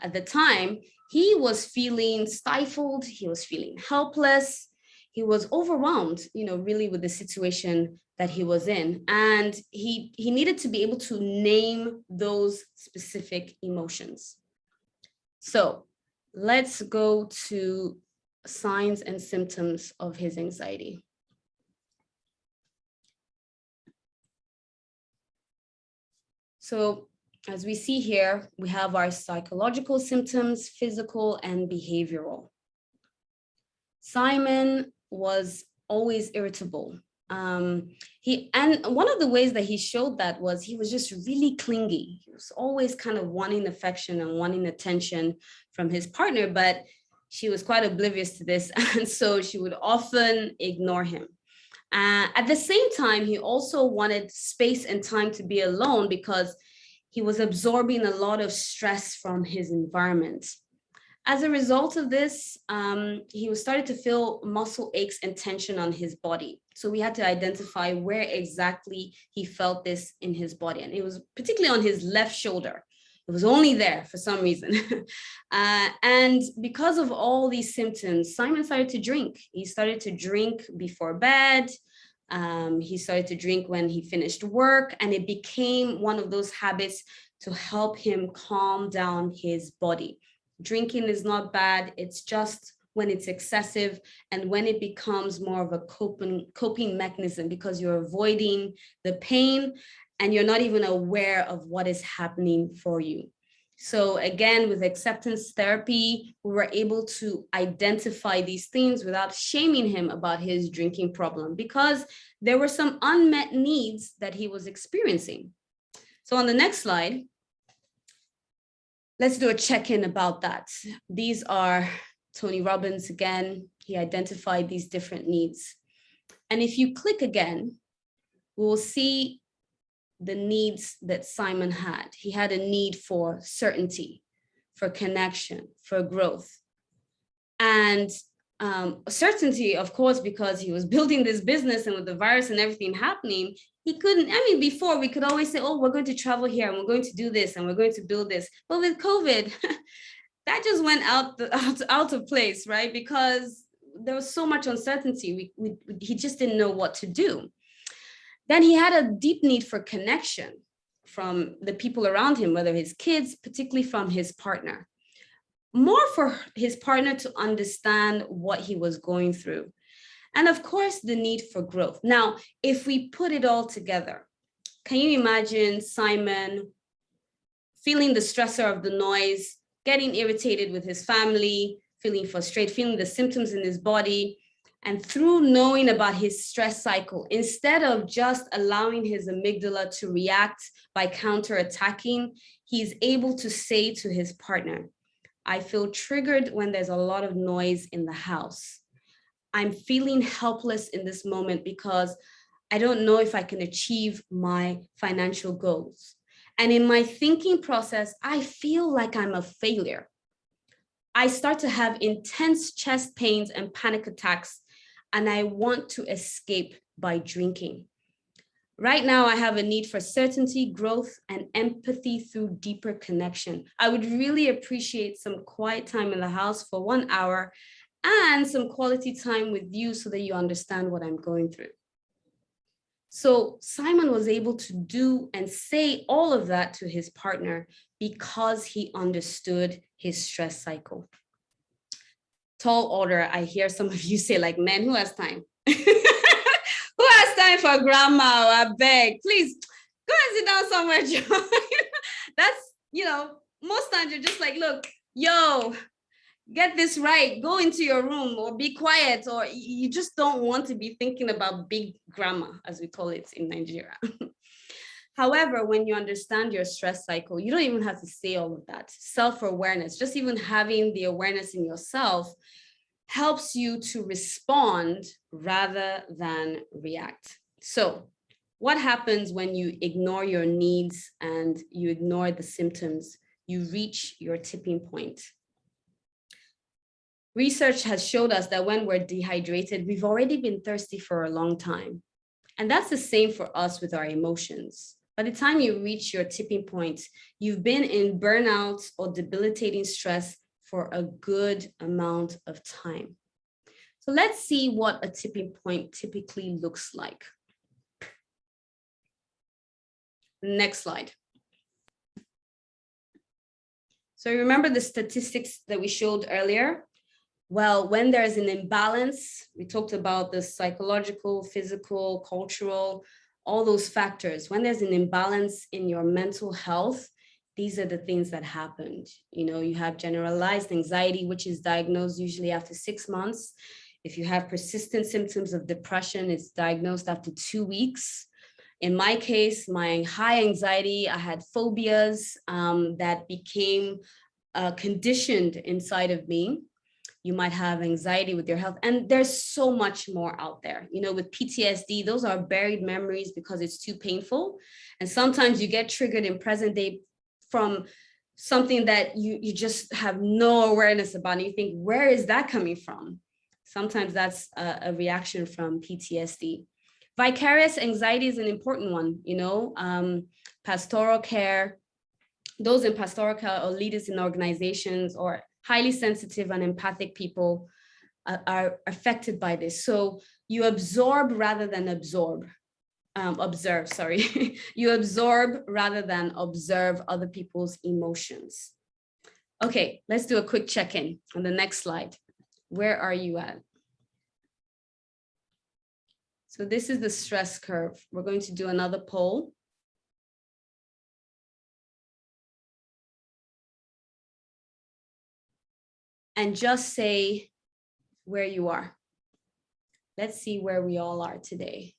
Speaker 3: at the time, he was feeling stifled. He was feeling helpless. He was overwhelmed, really with the situation that he was in. And he needed to be able to name those specific emotions. So let's go to signs and symptoms of his anxiety. So as we see here, we have our psychological symptoms, physical and behavioral. Simon was always irritable. And one of the ways that he showed that was he was just really clingy. He was always kind of wanting affection and wanting attention from his partner, but she was quite oblivious to this. And so she would often ignore him. At the same time, he also wanted space and time to be alone because he was absorbing a lot of stress from his environment. As a result of this, he was starting to feel muscle aches and tension on his body. So we had to identify where exactly he felt this in his body. And it was particularly on his left shoulder. It was only there for some reason. And because of all these symptoms, Simon started to drink. He started to drink before bed. He started to drink when he finished work, and it became one of those habits to help him calm down his body. Drinking is not bad. It's just when it's excessive and when it becomes more of a coping mechanism because you're avoiding the pain and you're not even aware of what is happening for you. So again, with acceptance therapy, we were able to identify these things without shaming him about his drinking problem because there were some unmet needs that he was experiencing. So on the next slide, let's do a check-in about that. These are Tony Robbins again. He identified these different needs. And if you click again, we will see the needs that Simon had. He had a need for certainty, for connection, for growth. And certainty, of course, because he was building this business and with the virus and everything happening, he couldn't, before we could always say, oh, we're going to travel here and we're going to do this and we're going to build this. But with COVID, that just went out of place, right? Because there was so much uncertainty. He just didn't know what to do. Then he had a deep need for connection from the people around him, whether his kids, particularly from his partner. More for his partner to understand what he was going through. And of course, the need for growth. Now, if we put it all together, can you imagine Simon feeling the stressor of the noise, getting irritated with his family, feeling frustrated, feeling the symptoms in his body, and through knowing about his stress cycle, instead of just allowing his amygdala to react by counterattacking, he's able to say to his partner, I feel triggered when there's a lot of noise in the house. I'm feeling helpless in this moment because I don't know if I can achieve my financial goals. And in my thinking process, I feel like I'm a failure. I start to have intense chest pains and panic attacks, and I want to escape by drinking. Right now, I have a need for certainty, growth, and empathy through deeper connection. I would really appreciate some quiet time in the house for 1 hour and some quality time with you so that you understand what I'm going through. So Simon was able to do and say all of that to his partner because he understood his stress cycle. Tall order, I hear some of you say, like, man, who has time? Who has time for grandma? I beg, please go and sit down somewhere, John. That's, most times you're just like, look, yo, get this right, go into your room or be quiet, or you just don't want to be thinking about big grandma, as we call it in Nigeria. However, when you understand your stress cycle, you don't even have to say all of that. Self-awareness, just even having the awareness in yourself helps you to respond rather than react. So what happens when you ignore your needs and you ignore the symptoms? You reach your tipping point. Research has showed us that when we're dehydrated, we've already been thirsty for a long time. And that's the same for us with our emotions. By the time you reach your tipping point, you've been in burnout or debilitating stress for a good amount of time. So let's see what a tipping point typically looks like. Next slide. So remember the statistics that we showed earlier? Well, when there's an imbalance, we talked about the psychological, physical, cultural, all those factors. When there's an imbalance in your mental health, these are the things that happened. You have generalized anxiety, which is diagnosed usually after 6 months. If you have persistent symptoms of depression, it's diagnosed after 2 weeks. In my case, my high anxiety, I had phobias that became conditioned inside of me. You might have anxiety with your health, and there's so much more out there. With PTSD, those are buried memories because it's too painful. And sometimes you get triggered in present day from something that you just have no awareness about. And you think, where is that coming from? Sometimes that's a reaction from PTSD. Vicarious anxiety is an important one, pastoral care. Those in pastoral care or leaders in organizations or highly sensitive and empathic people are affected by this. So you absorb rather than observe. You absorb rather than observe other people's emotions. Okay, let's do a quick check-in on the next slide. Where are you at? So this is the stress curve. We're going to do another poll. And just say where you are. Let's see where we all are today.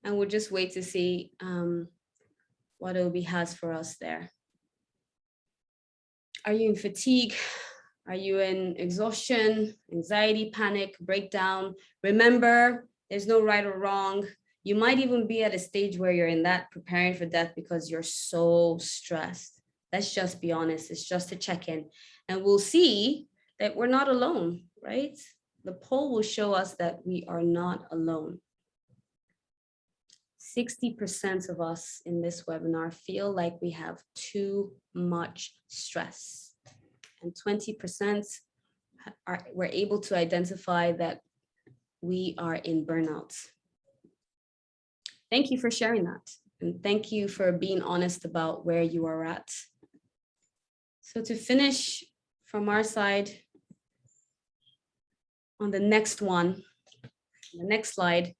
Speaker 3: And we'll just wait to see what Obi has for us there. Are you in fatigue? Are you in exhaustion, anxiety, panic, breakdown? Remember, there's no right or wrong. You might even be at a stage where you're in that preparing for death because you're so stressed. Let's just be honest. It's just a check-in. And we'll see that we're not alone, right? The poll will show us that we are not alone. 60% of us in this webinar feel like we have too much stress, and 20% we're able to identify that we are in burnout. Thank you for sharing that, and thank you for being honest about where you are at. So to finish from our side, on the next one, the next slide,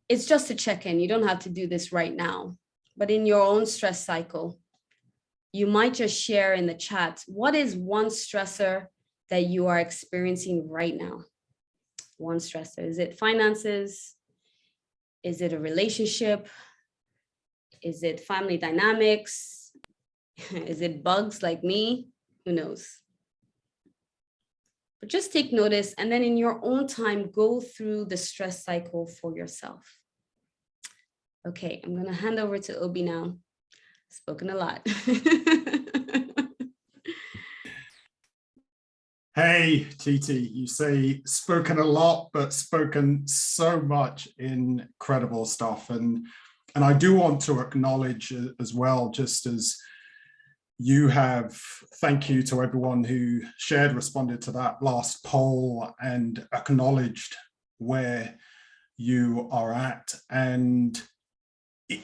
Speaker 3: it's just a check-in. You don't have to do this right now, but in your own stress cycle, you might just share in the chat, what is one stressor that you are experiencing right now? one stressor? Is it finances? Is it a relationship? Is it family dynamics? Is it bugs like me? Who knows? But just take notice, and then in your own time, go through the stress cycle for yourself. Okay, I'm going to hand over to Obi now. Spoken a lot.
Speaker 2: Hey, Titi, you say spoken a lot, but spoken so much incredible stuff. And I do want to acknowledge as well, just as you have, thank you to everyone who shared, responded to that last poll and acknowledged where you are at. And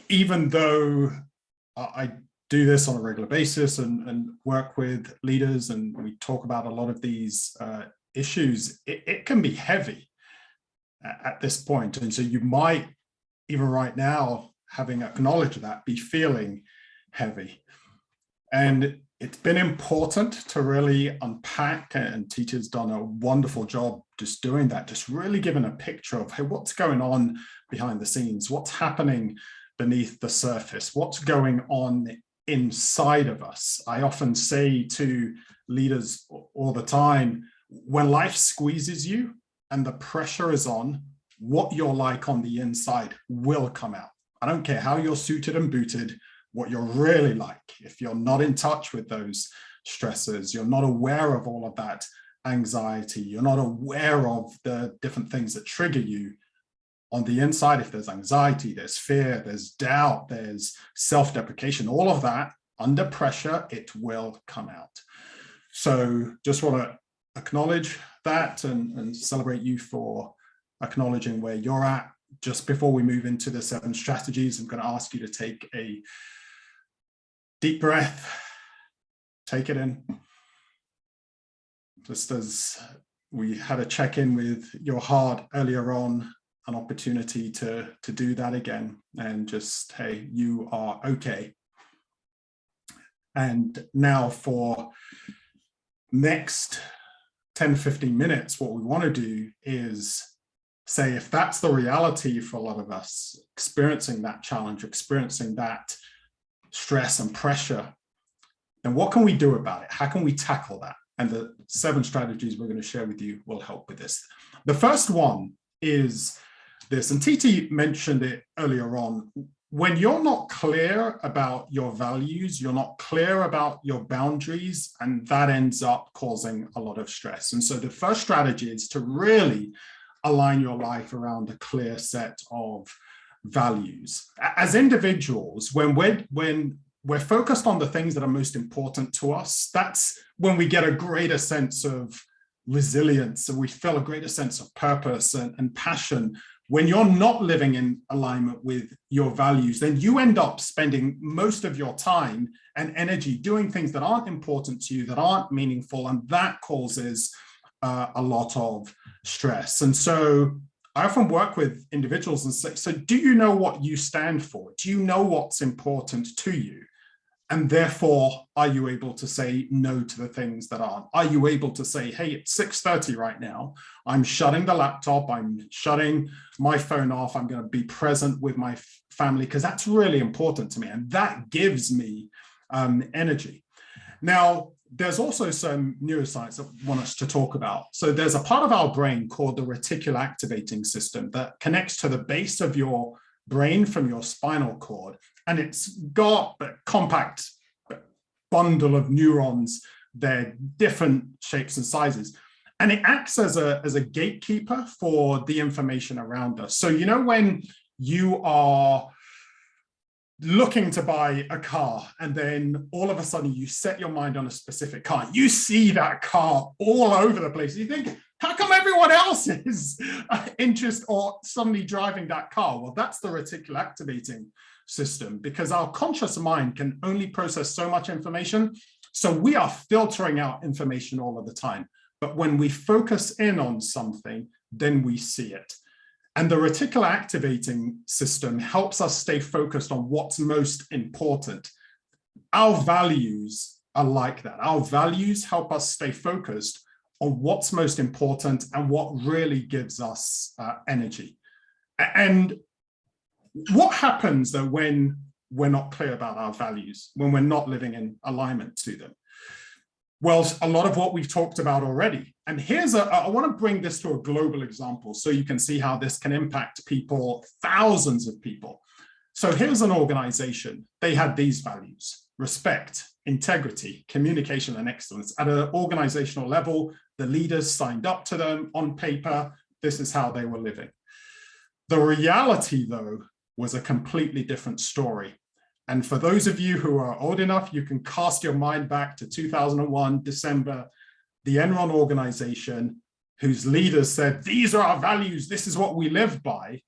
Speaker 2: even though I do this on a regular basis and work with leaders, and we talk about a lot of these issues, it can be heavy at this point. And so you might, even right now, having acknowledged that, be feeling heavy. And it's been important to really unpack, and Tita's done a wonderful job just doing that, just really giving a picture of, hey, what's going on behind the scenes? What's happening beneath the surface? What's going on inside of us? I often say to leaders all the time, when life squeezes you and the pressure is on, what you're like on the inside will come out. I don't care how you're suited and booted, what you're really like. If you're not in touch with those stressors, you're not aware of all of that anxiety, you're not aware of the different things that trigger you on the inside. If there's anxiety, there's fear, there's doubt, there's self-deprecation, all of that under pressure, it will come out. So just want to acknowledge that and celebrate you for acknowledging where you're at. Just before we move into the 7 strategies, I'm going to ask you to take a deep breath, take it in. Just as we had a check-in with your heart earlier on, an opportunity to do that again, and just, hey, you are okay. And now for next 10, 15 minutes, what we want to do is say, if that's the reality for a lot of us, experiencing that challenge, experiencing that stress and pressure, then what can we do about it? How can we tackle that? And the 7 strategies we're going to share with you will help with this. The first one is this, and Titi mentioned it earlier on. When you're not clear about your values, you're not clear about your boundaries, and that ends up causing a lot of stress. And so the first strategy is to really align your life around a clear set of values. As individuals, when we're focused on the things that are most important to us, that's when we get a greater sense of resilience, and we feel a greater sense of purpose and passion. When you're not living in alignment with your values, then you end up spending most of your time and energy doing things that aren't important to you, that aren't meaningful, and that causes a lot of stress. And so I often work with individuals and say, so do you know what you stand for? Do you know what's important to you? And therefore, are you able to say no to the things that aren't? Are you able to say, hey, it's 6:30 right now. I'm shutting the laptop. I'm shutting my phone off. I'm going to be present with my family because that's really important to me. And that gives me energy. Now, there's also some neuroscience that I want us to talk about. So there's a part of our brain called the reticular activating system that connects to the base of your brain from your spinal cord. And it's got a compact bundle of neurons. They're different shapes and sizes. And it acts as a gatekeeper for the information around us. So, you know, when you are looking to buy a car and then all of a sudden you set your mind on a specific car, you see that car all over the place. You think, how come everyone else is interested or suddenly driving that car? Well, that's the reticular activating system, because our conscious mind can only process so much information. So we are filtering out information all of the time. But when we focus in on something, then we see it. And the reticular activating system helps us stay focused on what's most important. Our values are like that. Our values help us stay focused on what's most important and what really gives us energy. And what happens though when we're not clear about our values, when we're not living in alignment to them? Well, a lot of what we've talked about already. And I want to bring this to a global example so you can see how this can impact people, thousands of people. So here's an organization. They had these values: respect, integrity, communication, and excellence. At an organizational level, the leaders signed up to them on paper. This is how they were living. The reality, though, was a completely different story. And for those of you who are old enough, you can cast your mind back to 2001, December, the Enron organization, whose leaders said, these are our values, this is what we live by.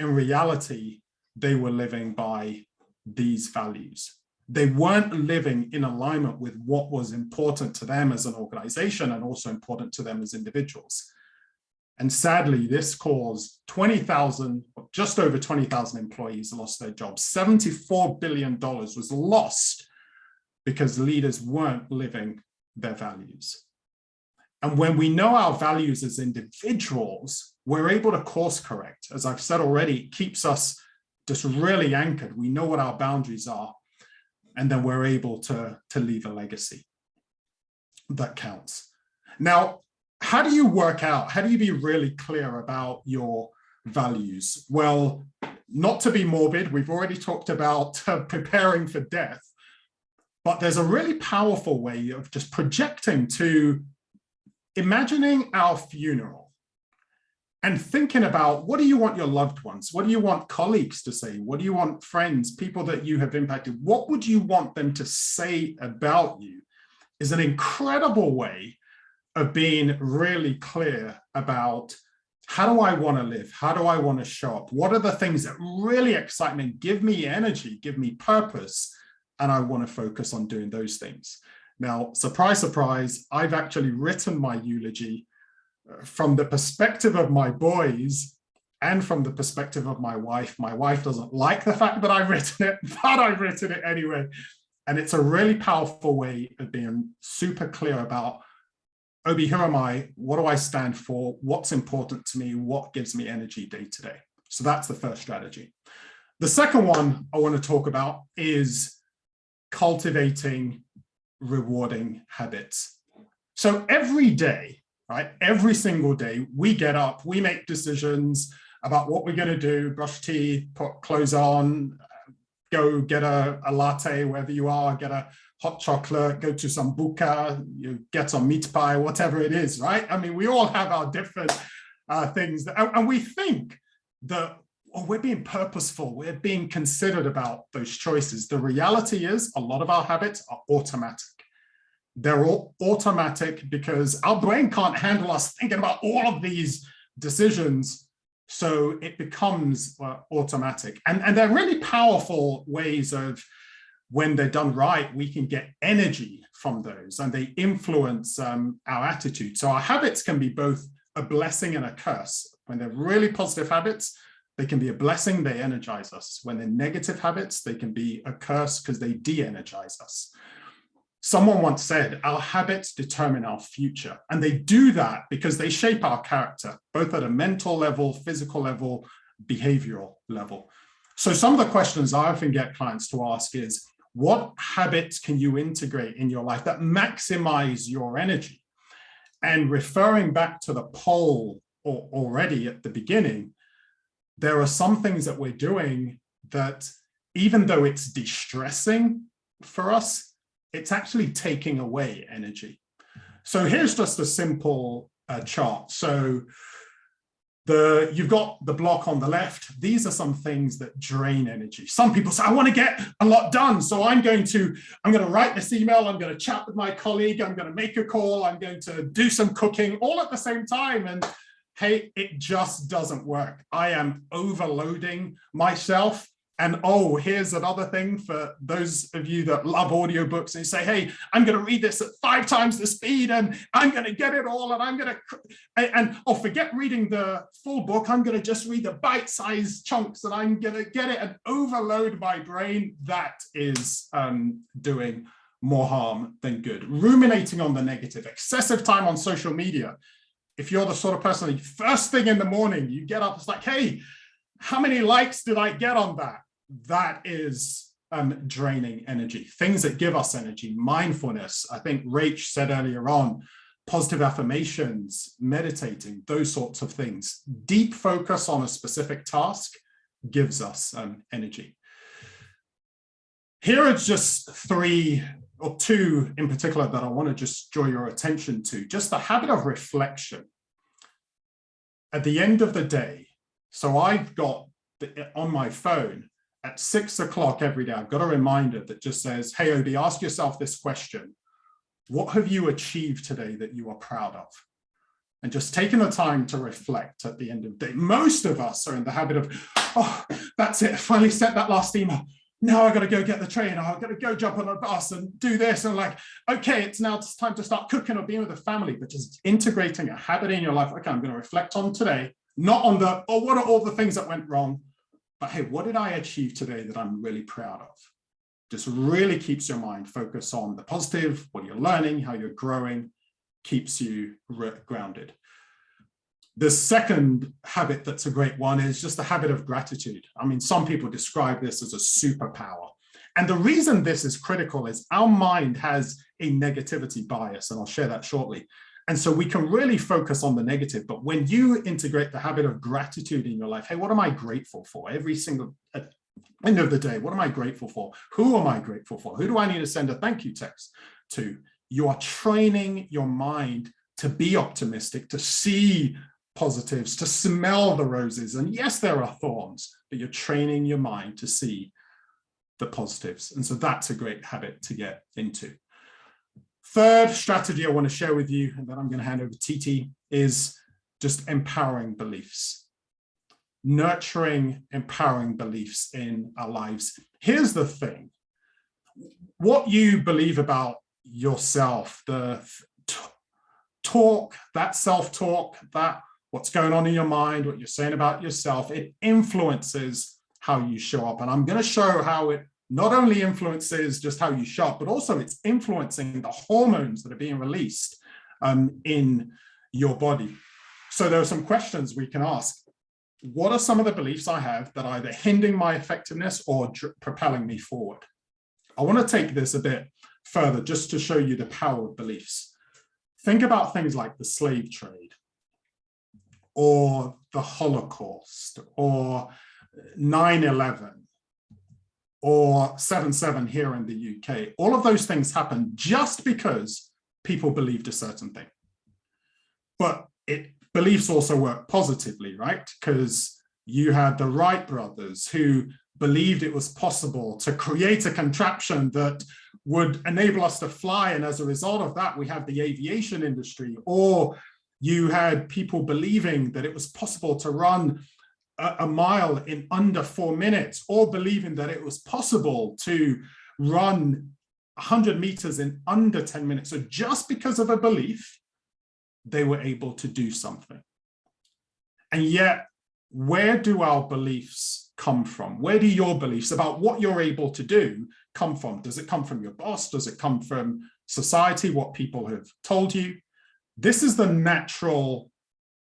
Speaker 2: In reality, they were living by these values. They weren't living in alignment with what was important to them as an organization and also important to them as individuals. And sadly, this caused 20,000, just over 20,000 employees lost their jobs. $74 billion was lost because leaders weren't living their values. And when we know our values as individuals, we're able to course correct. As I've said already, it keeps us just really anchored. We know what our boundaries are, and then we're able to leave a legacy that counts. Now, how do you work out, how do you be really clear about your values? Well, not to be morbid, we've already talked about preparing for death, but there's a really powerful way of just projecting to imagining our funeral and thinking about, what do you want your loved ones? What do you want colleagues to say? What do you want friends, people that you have impacted? What would you want them to say about you? Is an incredible way of being really clear about, how do I want to live? How do I want to show up? What are the things that really excite me, give me energy, give me purpose? And I want to focus on doing those things. Now, surprise, surprise, I've actually written my eulogy from the perspective of my boys and from the perspective of my wife. My wife doesn't like the fact that I've written it, but I've written it anyway. And it's a really powerful way of being super clear about, Obi, who am I? What do I stand for? What's important to me? What gives me energy day to day? So that's the first strategy. The second one I want to talk about is cultivating rewarding habits. So every day, right? Every single day, we get up, we make decisions about what we're going to do, brush teeth, put clothes on, go get a latte wherever you are, get a hot chocolate, go to some buka, you get some meat pie, whatever it is, right? I mean, we all have our different things, and we think that, oh, we're being purposeful, we're being considered about those choices. The reality is a lot of our habits are automatic. They're all automatic because our brain can't handle us thinking about all of these decisions. So it becomes automatic. And they're really powerful ways of, when they're done right, we can get energy from those, and they influence our attitude. So our habits can be both a blessing and a curse. When they're really positive habits, they can be a blessing, they energize us. When they're negative habits, they can be a curse because they de-energize us. Someone once said, our habits determine our future. And they do that because they shape our character, both at a mental level, physical level, behavioral level. So some of the questions I often get clients to ask is, what habits can you integrate in your life that maximize your energy? And referring back to the poll already at the beginning, there are some things that we're doing that, even though it's de-stressing for us, it's actually taking away energy. So here's just a simple chart. So you've got the block on the left. These are some things that drain energy. Some people say, I want to get a lot done. So I'm going to write this email. I'm going to chat with my colleague. I'm going to make a call. I'm going to do some cooking all at the same time. And hey, it just doesn't work. I am overloading myself. And oh, here's another thing for those of you that love audiobooks, and you say, hey, I'm going to read this at 5 times the speed, and I'm going to get it all, and oh, forget reading the full book. I'm going to just read the bite-sized chunks, and I'm going to get it and overload my brain. That is doing more harm than good. Ruminating on the negative, excessive time on social media. If you're the sort of person, first thing in the morning, you get up, it's like, hey, how many likes did I get on that? That is draining energy. Things that give us energy, mindfulness. I think Rach said earlier on, positive affirmations, meditating, those sorts of things. Deep focus on a specific task gives us energy. Here are just 3 or 2 in particular that I want to just draw your attention to. Just the habit of reflection. At the end of the day, so I've got on my phone at 6 o'clock every day, I've got a reminder that just says, hey, Obi, ask yourself this question. What have you achieved today that you are proud of? And just taking the time to reflect at the end of the day. Most of us are in the habit of, oh, that's it, I finally sent that last email. Now I've got to go get the train, I've got to go jump on a bus and do this. And like, okay, it's time to start cooking or being with the family, but just integrating a habit in your life. Okay, I'm going to reflect on today, not on the, oh, what are all the things that went wrong? But hey, what did I achieve today that I'm really proud of? Just really keeps your mind focused on the positive, what you're learning, how you're growing, keeps you grounded. The second habit that's a great one is just the habit of gratitude. I mean, some people describe this as a superpower. And the reason this is critical is our mind has a negativity bias, and I'll share that shortly. And so we can really focus on the negative, but when you integrate the habit of gratitude in your life, hey, what am I grateful for? Every single end of the day, what am I grateful for? Who am I grateful for? Who do I need to send a thank you text to? You are training your mind to be optimistic, to see positives, to smell the roses. And yes, there are thorns, but you're training your mind to see the positives. And so that's a great habit to get into. Third strategy I want to share with you, and then I'm going to hand over to TT, is just empowering beliefs. Nurturing, empowering beliefs in our lives. Here's the thing. What you believe about yourself, the talk, that self-talk, that what's going on in your mind, what you're saying about yourself, it influences how you show up. And I'm going to show how it not only influences just how you show up, but also it's influencing the hormones that are being released in your body. So there are some questions we can ask. What are some of the beliefs I have that are either hindering my effectiveness or propelling me forward? I want to take this a bit further just to show you the power of beliefs. Think about things like the slave trade, or the Holocaust, or 9/11, or 7/7 here in the UK. All of those things happened just because people believed a certain thing. But beliefs also work positively, right? Because you had the Wright brothers who believed it was possible to create a contraption that would enable us to fly. And as a result of that, we have the aviation industry. Or you had people believing that it was possible to run a mile in under 4 minutes, or believing that it was possible to run 100 meters in under 10 minutes. So just because of a belief, they were able to do something. And yet, where do our beliefs come from? Where do your beliefs about what you're able to do come from? Does it come from your boss? Does it come from society, what people have told you? This is the natural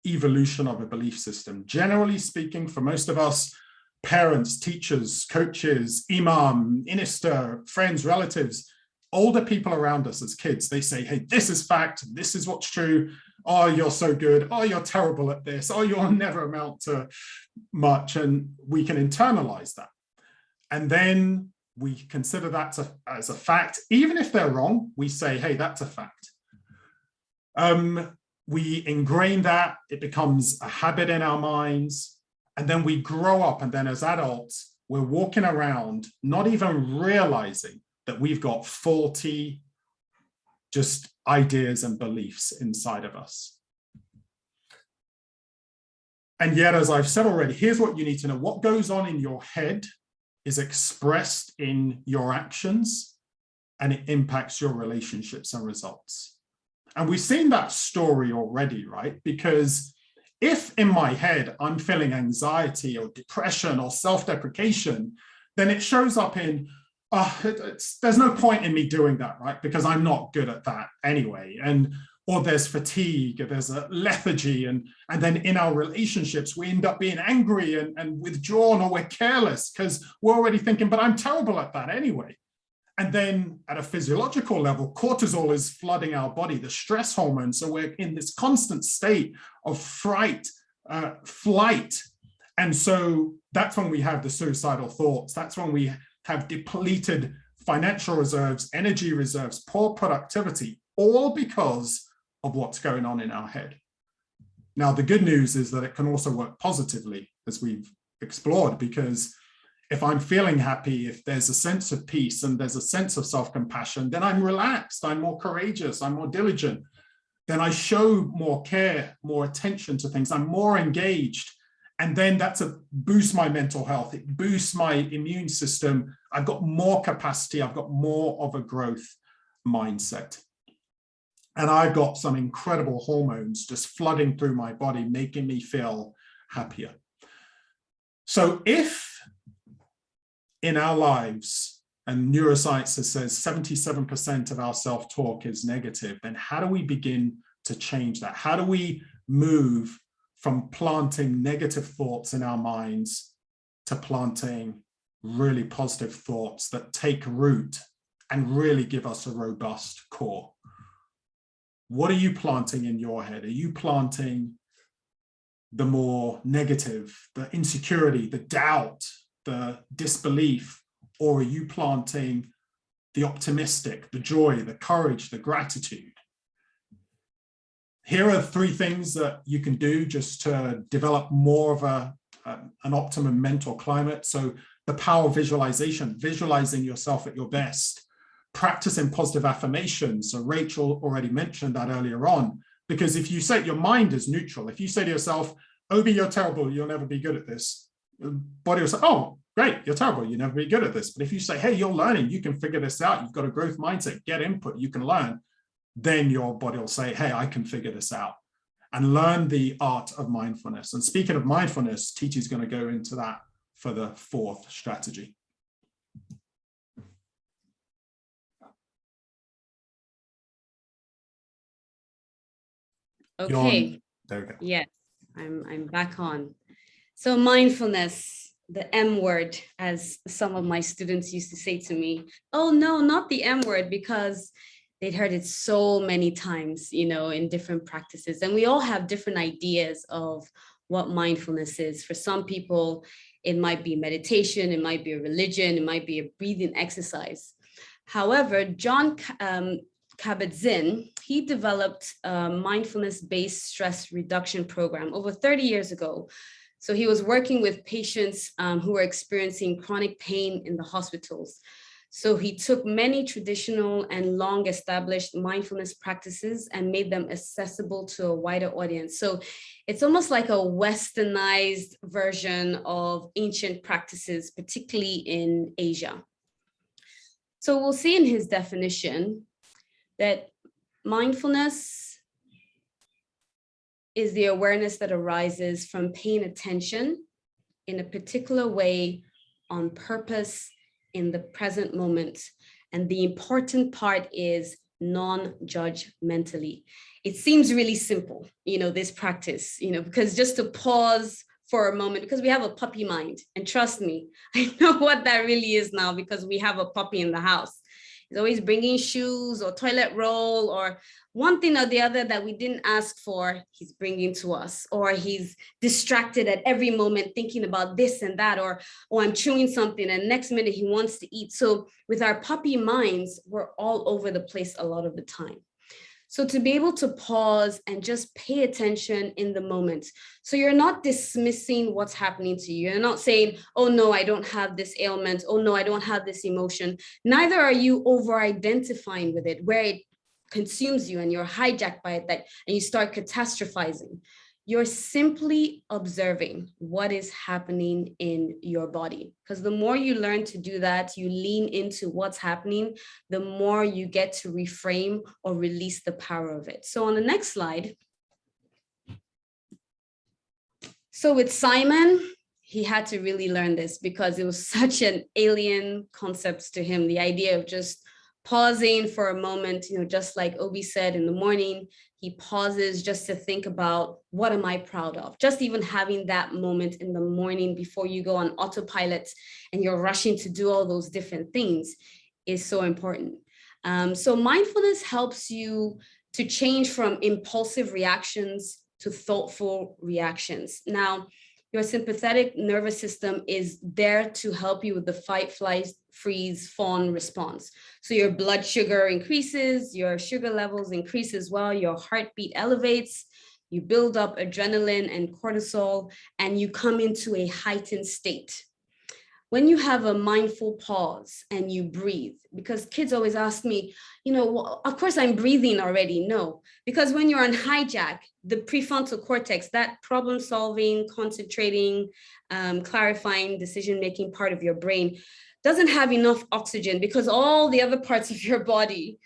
Speaker 2: evolution of a belief system. Generally speaking, for most of us, parents, teachers, coaches, imam, minister, friends, relatives, older people around us as kids, they say, hey, this is fact, this is what's true. Oh, you're so good. Oh, you're terrible at this. Oh, you'll never amount to much. And we can internalize that. And then we consider that as a fact. Even if they're wrong, we say, hey, that's a fact. We ingrain that, it becomes a habit in our minds, and then we grow up, and then as adults, we're walking around not even realizing that we've got faulty just ideas and beliefs inside of us. And yet, as I've said already, here's what you need to know. What goes on in your head is expressed in your actions, and it impacts your relationships and results. And we've seen that story already, right? Because if in my head I'm feeling anxiety or depression or self-deprecation, then it shows up in there's no point in me doing that, right? Because I'm not good at that anyway. Or there's fatigue, or there's a lethargy, and then in our relationships, we end up being angry and withdrawn, or we're careless because we're already thinking, but I'm terrible at that anyway. And then at a physiological level, cortisol is flooding our body, the stress hormone. So we're in this constant state of fright, flight. And so that's when we have the suicidal thoughts. That's when we have depleted financial reserves, energy reserves, poor productivity, all because of what's going on in our head. Now, the good news is that it can also work positively, as we've explored, because if I'm feeling happy, if there's a sense of peace and there's a sense of self-compassion, then I'm relaxed, I'm more courageous, I'm more diligent, then I show more care, more attention to things, I'm more engaged. And then that's a boost my mental health, it boosts my immune system, I've got more capacity, I've got more of a growth mindset. And I've got some incredible hormones just flooding through my body, making me feel happier. So if in our lives, and neuroscience says 77% of our self-talk is negative, then how do we begin to change that? How do we move from planting negative thoughts in our minds to planting really positive thoughts that take root and really give us a robust core? What are you planting in your head? Are you planting the more negative, the insecurity, the doubt, the disbelief, or are you planting the optimistic, the joy, the courage, the gratitude? Here are 3 things that you can do just to develop more of an optimum mental climate. So the power of visualization, visualizing yourself at your best, practicing positive affirmations. So Rachel already mentioned that earlier on, because if you set your mind as neutral, if you say to yourself, Obi, you're terrible, you'll never be good at this, the body will say, oh, great, you're terrible, you'll never be good at this. But if you say, hey, you're learning, you can figure this out, you've got a growth mindset, get input, you can learn, then your body will say, hey, I can figure this out, and learn the art of mindfulness. And speaking of mindfulness, Titi's going to go into that for the 4th strategy.
Speaker 3: Okay.
Speaker 2: There we go.
Speaker 3: Yes, I'm back on. So mindfulness, the M word, as some of my students used to say to me, oh no, not the M word, because they'd heard it so many times, you know, in different practices. And we all have different ideas of what mindfulness is. For some people, it might be meditation, it might be a religion, it might be a breathing exercise. However, Jon Kabat-Zinn, he developed a mindfulness-based stress reduction program over 30 years ago. So he was working with patients who were experiencing chronic pain in the hospitals. So he took many traditional and long established mindfulness practices and made them accessible to a wider audience. So it's almost like a westernized version of ancient practices, particularly in Asia. So we'll see in his definition that mindfulness is the awareness that arises from paying attention in a particular way on purpose in the present moment. And the important part is non-judgmentally. It seems really simple, you know, this practice, you know, because just to pause for a moment, because we have a puppy mind, and trust me, I know what that really is now because we have a puppy in the house. He's always bringing shoes or toilet roll or one thing or the other that we didn't ask for, he's bringing to us, or he's distracted at every moment thinking about this and that, or I'm chewing something and next minute he wants to eat. So with our puppy minds, we're all over the place a lot of the time. So to be able to pause and just pay attention in the moment. So you're not dismissing what's happening to you. You're not saying, oh no, I don't have this ailment. Oh no, I don't have this emotion. Neither are you over-identifying with it, where it consumes you and you're hijacked by it, and you start catastrophizing. You're simply observing what is happening in your body. Because the more you learn to do that, you lean into what's happening, the more you get to reframe or release the power of it. So on the next slide. So with Simon, he had to really learn this because it was such an alien concept to him. The idea of just pausing for a moment, just like Obi said in the morning, he pauses just to think about, what am I proud of? Just even having that moment in the morning before you go on autopilot and you're rushing to do all those different things is so important. So mindfulness helps you to change from impulsive reactions to thoughtful reactions. Now, your sympathetic nervous system is there to help you with the fight, flight, freeze, fawn response. So your blood sugar increases, your sugar levels increase as well, your heartbeat elevates, you build up adrenaline and cortisol, and you come into a heightened state. When you have a mindful pause and you breathe, because kids always ask me, of course I'm breathing already. No, because when you're on hijack, the prefrontal cortex, that problem solving, concentrating, clarifying, decision-making part of your brain doesn't have enough oxygen because all the other parts of your body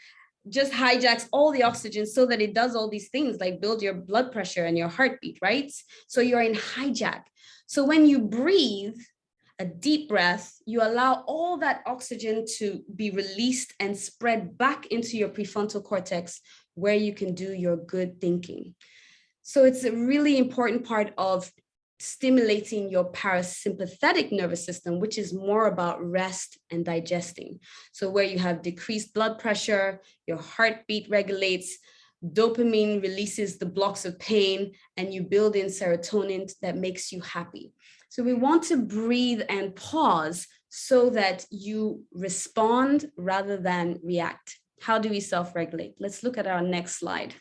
Speaker 3: just hijacks all the oxygen so that it does all these things like build your blood pressure and your heartbeat, right? So you're in hijack. So when you breathe, a deep breath, you allow all that oxygen to be released and spread back into your prefrontal cortex where you can do your good thinking. So it's a really important part of stimulating your parasympathetic nervous system, which is more about rest and digesting. So where you have decreased blood pressure, your heartbeat regulates, dopamine releases the blocks of pain, and you build in serotonin that makes you happy. So we want to breathe and pause so that you respond rather than react. How do we self-regulate? Let's look at our next slide.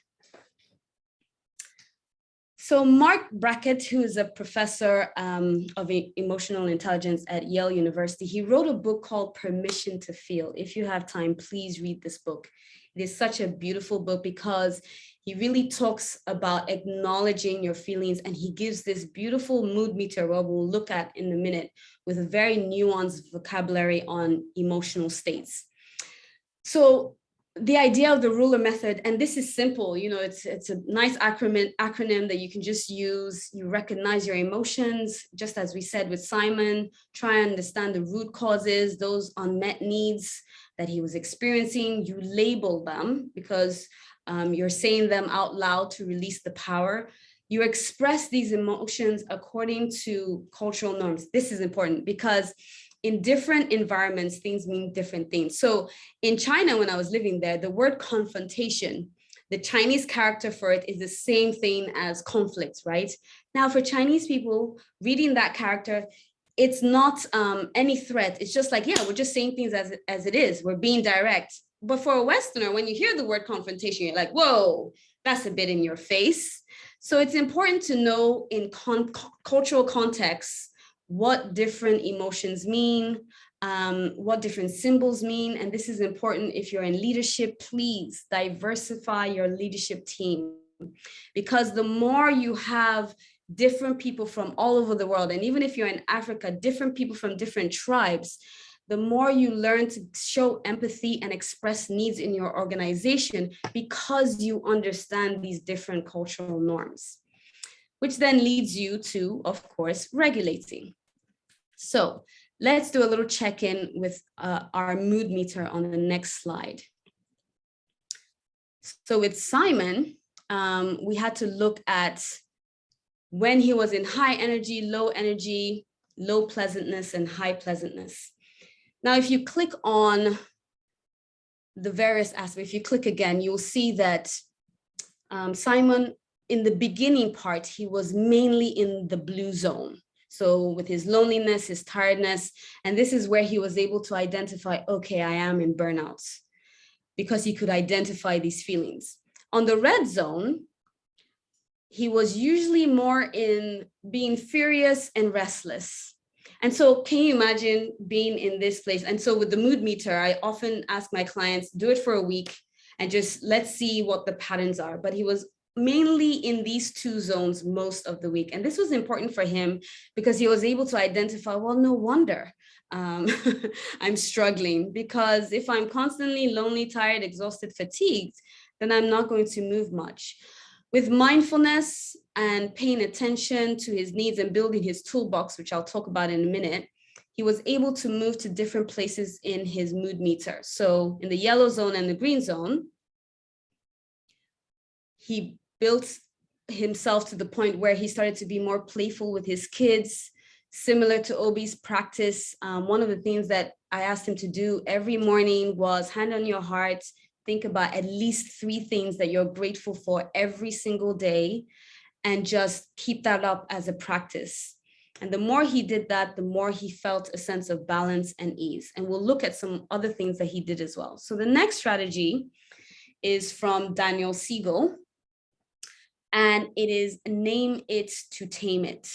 Speaker 3: So Mark Brackett, who is a professor of emotional intelligence at Yale University, he wrote a book called Permission to Feel. If you have time, please read this book. It is such a beautiful book because he really talks about acknowledging your feelings, and he gives this beautiful mood meter, what we'll look at in a minute, with a very nuanced vocabulary on emotional states. So the idea of the ruler method, and this is simple, it's a nice acronym that you can just use. You recognize your emotions, just as we said with Simon, try and understand the root causes, those unmet needs that he was experiencing. You label them because you're saying them out loud to release the power. You express these emotions according to cultural norms. This is important because in different environments, things mean different things. So in China, when I was living there, the word confrontation, the Chinese character for it is the same thing as conflict, right? Now for Chinese people, reading that character, it's not any threat. It's just like, yeah, we're just saying things as it is. We're being direct. But for a Westerner, when you hear the word confrontation, you're like, whoa, that's a bit in your face. So it's important to know in cultural contexts what different emotions mean, what different symbols mean. And this is important if you're in leadership, please diversify your leadership team. Because the more you have different people from all over the world, and even if you're in Africa, different people from different tribes, the more you learn to show empathy and express needs in your organization because you understand these different cultural norms, which then leads you to, of course, regulating. So let's do a little check-in with our mood meter on the next slide. So with Simon, we had to look at when he was in high energy, low pleasantness, and high pleasantness. Now, if you click on the various aspects, if you click again, you'll see that Simon, in the beginning part, he was mainly in the blue zone. So with his loneliness, his tiredness, and this is where he was able to identify, okay, I am in burnouts, because he could identify these feelings. On the red zone, he was usually more in being furious and restless. And so can you imagine being in this place? And so with the mood meter, I often ask my clients, do it for a week and just let's see what the patterns are. But he was mainly in these two zones most of the week. And this was important for him because he was able to identify, well, no wonder I'm struggling, because if I'm constantly lonely, tired, exhausted, fatigued, then I'm not going to move much. With mindfulness and paying attention to his needs and building his toolbox, which I'll talk about in a minute, he was able to move to different places in his mood meter. So in the yellow zone and the green zone, he built himself to the point where he started to be more playful with his kids, similar to Obi's practice. One of the things that I asked him to do every morning was hand on your heart, think about at least 3 things that you're grateful for every single day, and just keep that up as a practice. And the more he did that, the more he felt a sense of balance and ease. And we'll look at some other things that he did as well. So the next strategy is from Daniel Siegel, and it is name it to tame it.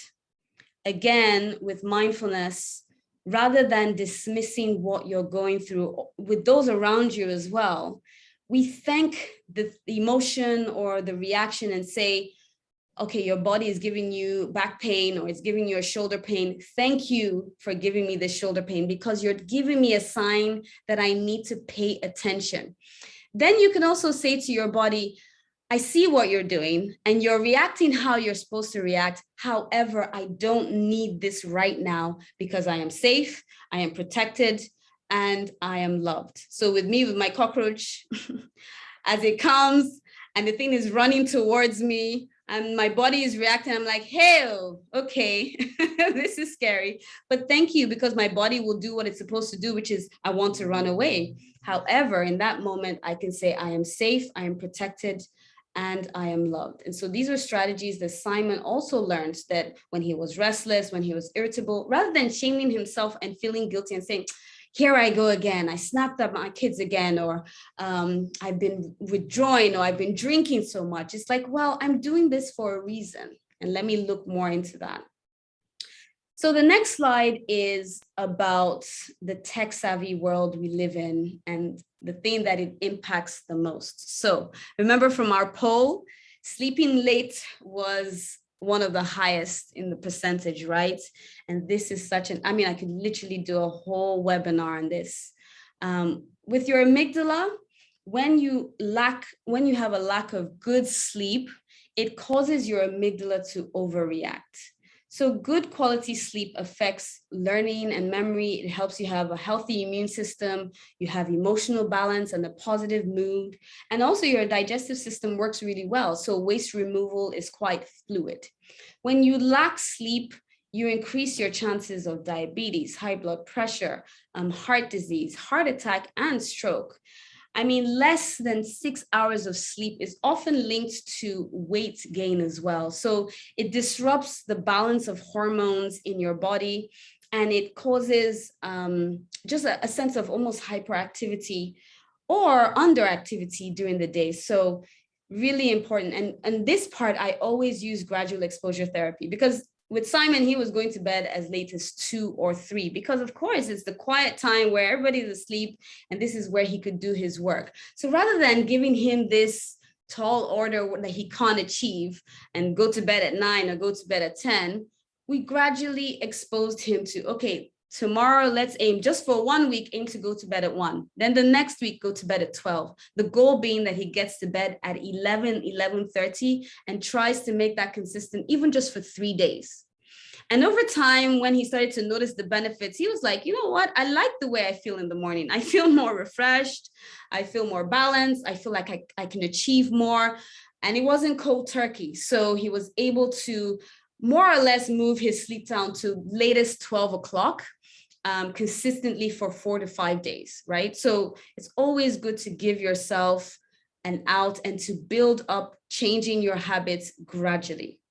Speaker 3: Again, with mindfulness, rather than dismissing what you're going through with those around you as well, we thank the emotion or the reaction and say, okay, your body is giving you back pain or it's giving you a shoulder pain. Thank you for giving me this shoulder pain because you're giving me a sign that I need to pay attention. Then you can also say to your body, I see what you're doing and you're reacting how you're supposed to react. However, I don't need this right now because I am safe, I am protected, and I am loved. So with me, with my cockroach, as it comes and the thing is running towards me, and my body is reacting, I'm like, hey, okay, this is scary. But thank you, because my body will do what it's supposed to do, which is I want to run away. However, in that moment, I can say I am safe, I am protected, and I am loved. And so these are strategies that Simon also learned, that when he was restless, when he was irritable, rather than shaming himself and feeling guilty and saying, here I go again, I snapped at my kids again, or I've been withdrawing, or I've been drinking so much. It's like, well, I'm doing this for a reason. And let me look more into that. So the next slide is about the tech-savvy world we live in and the thing that it impacts the most. So remember from our poll, sleeping late was one of the highest in the percentage, right? And this is such an, I mean, I could literally do a whole webinar on this. With your amygdala, when you have a lack of good sleep, it causes your amygdala to overreact. So good quality sleep affects learning and memory. It helps you have a healthy immune system. You have emotional balance and a positive mood. And also your digestive system works really well. So waste removal is quite fluid. When you lack sleep, you increase your chances of diabetes, high blood pressure, heart disease, heart attack, and stroke. I mean, less than 6 hours of sleep is often linked to weight gain as well. So it disrupts the balance of hormones in your body, and it causes just a sense of almost hyperactivity or underactivity during the day. So really important. And this part, I always use gradual exposure therapy, because with Simon, he was going to bed as late as 2 or 3, because of course it's the quiet time where everybody's asleep and this is where he could do his work. So rather than giving him this tall order that he can't achieve and go to bed at 9 or go to bed at 10, we gradually exposed him to, okay, tomorrow, let's aim just for 1 week, aim to go to bed at 1. Then the next week, go to bed at 12. The goal being that he gets to bed at 11, 11:30 and tries to make that consistent, even just for 3 days. And over time, when he started to notice the benefits, he was like, you know what? I like the way I feel in the morning. I feel more refreshed. I feel more balanced. I feel like I can achieve more. And it wasn't cold turkey. So he was able to more or less move his sleep down to latest 12 o'clock. Consistently for 4 to 5 days, right? So it's always good to give yourself an out and to build up changing your habits gradually.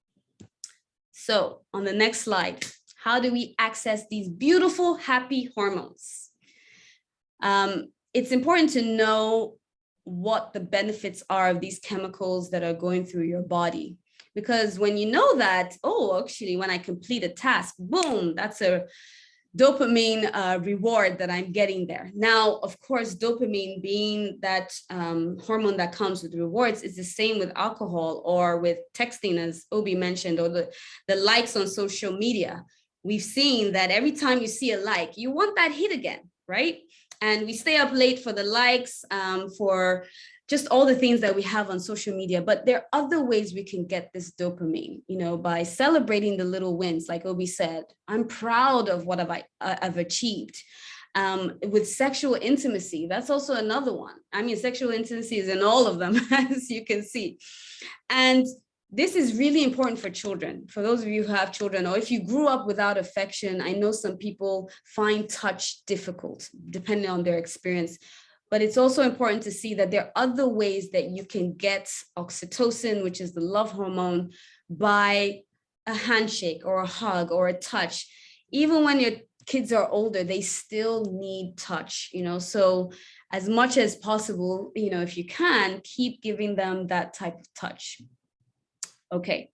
Speaker 3: So on the next slide, how do we access these beautiful, happy hormones? It's important to know what the benefits are of these chemicals that are going through your body. Because when you know that, oh, actually, when I complete a task, boom, that's a dopamine reward that I'm getting there. Now, of course, dopamine being that hormone that comes with rewards is the same with alcohol or with texting, as Obi mentioned, or the likes on social media. We've seen that every time you see a like, you want that hit again, right? And we stay up late for the likes, for just all the things that we have on social media. But there are other ways we can get this dopamine, by celebrating the little wins. Like Obi said, I'm proud of what I've achieved. With sexual intimacy, that's also another one. I mean, sexual intimacy is in all of them, as you can see. And this is really important for children. For those of you who have children, or if you grew up without affection, I know some people find touch difficult, depending on their experience. But it's also important to see that there are other ways that you can get oxytocin, which is the love hormone, by a handshake or a hug or a touch. Even when your kids are older, they still need touch, so as much as possible, if you can, keep giving them that type of touch. Okay,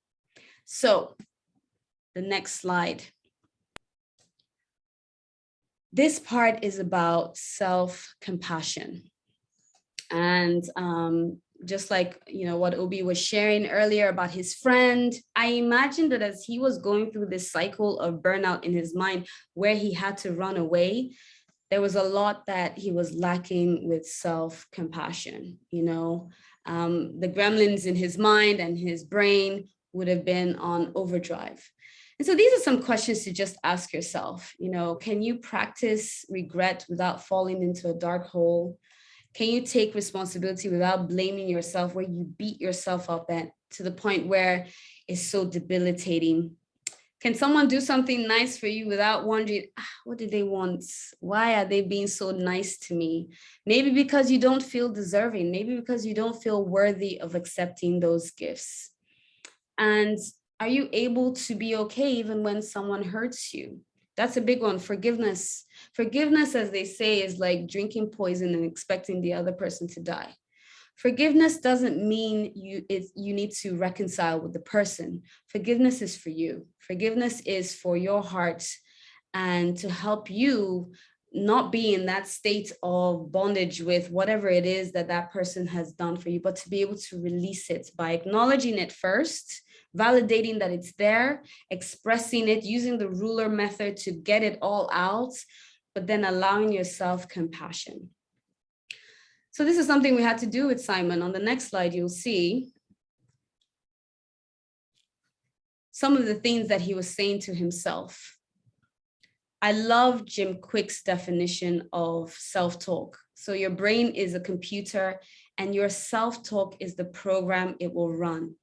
Speaker 3: so the next slide. This part is about self-compassion. And just like, what Obi was sharing earlier about his friend, I imagine that as he was going through this cycle of burnout in his mind, where he had to run away, there was a lot that he was lacking with self-compassion. The gremlins in his mind and his brain would have been on overdrive. And so these are some questions to just ask yourself. Can you practice regret without falling into a dark hole? Can you take responsibility without blaming yourself, where you beat yourself up to the point where it's so debilitating? Can someone do something nice for you without wondering, what did they want? Why are they being so nice to me? Maybe because you don't feel deserving, maybe because you don't feel worthy of accepting those gifts. And are you able to be okay even when someone hurts you? That's a big one. Forgiveness. Forgiveness, as they say, is like drinking poison and expecting the other person to die. Forgiveness doesn't mean you need to reconcile with the person. Forgiveness is for you. Forgiveness is for your heart and to help you not be in that state of bondage with whatever it is that person has done for you, but to be able to release it by acknowledging it first, validating that it's there, expressing it, using the ruler method to get it all out, but then allowing yourself compassion. So this is something we had to do with Simon. On the next slide, you'll see some of the things that he was saying to himself. I love Jim Quick's definition of self-talk. So your brain is a computer and your self-talk is the program it will run.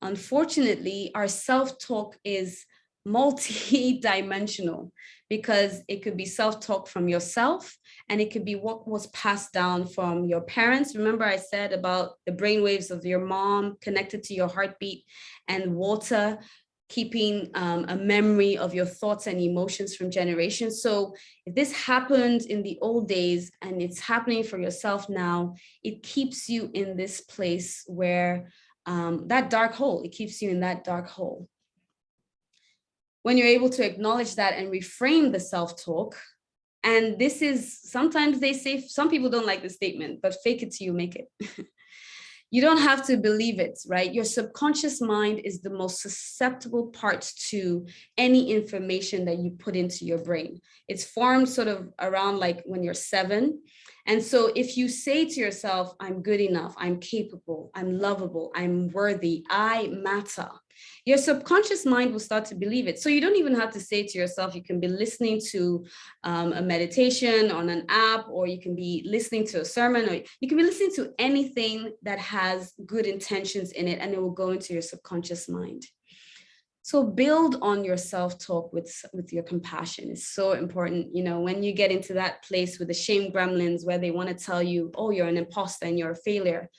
Speaker 3: Unfortunately, our self-talk is multi-dimensional because it could be self-talk from yourself and it could be what was passed down from your parents. Remember I said about the brainwaves of your mom connected to your heartbeat and water keeping a memory of your thoughts and emotions from generations. So if this happened in the old days and it's happening for yourself now, it keeps you in this place where that dark hole, it keeps you in that dark hole. When you're able to acknowledge that and reframe the self-talk, and this is, sometimes they say, some people don't like the statement, but fake it till you make it. You don't have to believe it, right? Your subconscious mind is the most susceptible part to any information that you put into your brain. It's formed sort of around like when you're 7. And so if you say to yourself, I'm good enough, I'm capable, I'm lovable, I'm worthy, I matter, your subconscious mind will start to believe it. So you don't even have to say to yourself, you can be listening to a meditation on an app, or you can be listening to a sermon, or you can be listening to anything that has good intentions in it, and it will go into your subconscious mind. So build on your self-talk with your compassion. It's so important. When you get into that place with the shame gremlins where they want to tell you, oh, you're an imposter and you're a failure.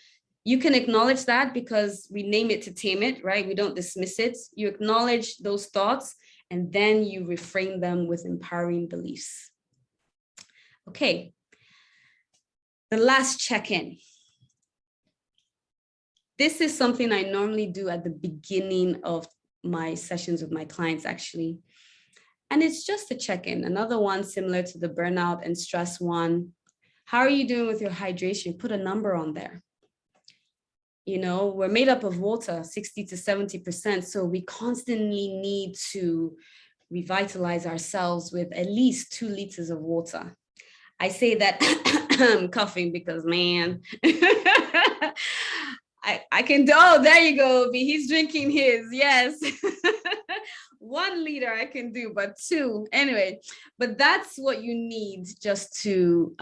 Speaker 3: You can acknowledge that because we name it to tame it, right? We don't dismiss it. You acknowledge those thoughts and then you reframe them with empowering beliefs. Okay. The last check-in. This is something I normally do at the beginning of my sessions with my clients, actually. And it's just a check-in, another one similar to the burnout and stress one. How are you doing with your hydration? Put a number on there. We're made up of water, 60 to 70%. So we constantly need to revitalize ourselves with at least 2 liters of water. I say that I'm coughing because, man, I can do, oh, there you go, Obi. He's drinking his, yes. 1 liter I can do, but 2, anyway. But that's what you need just to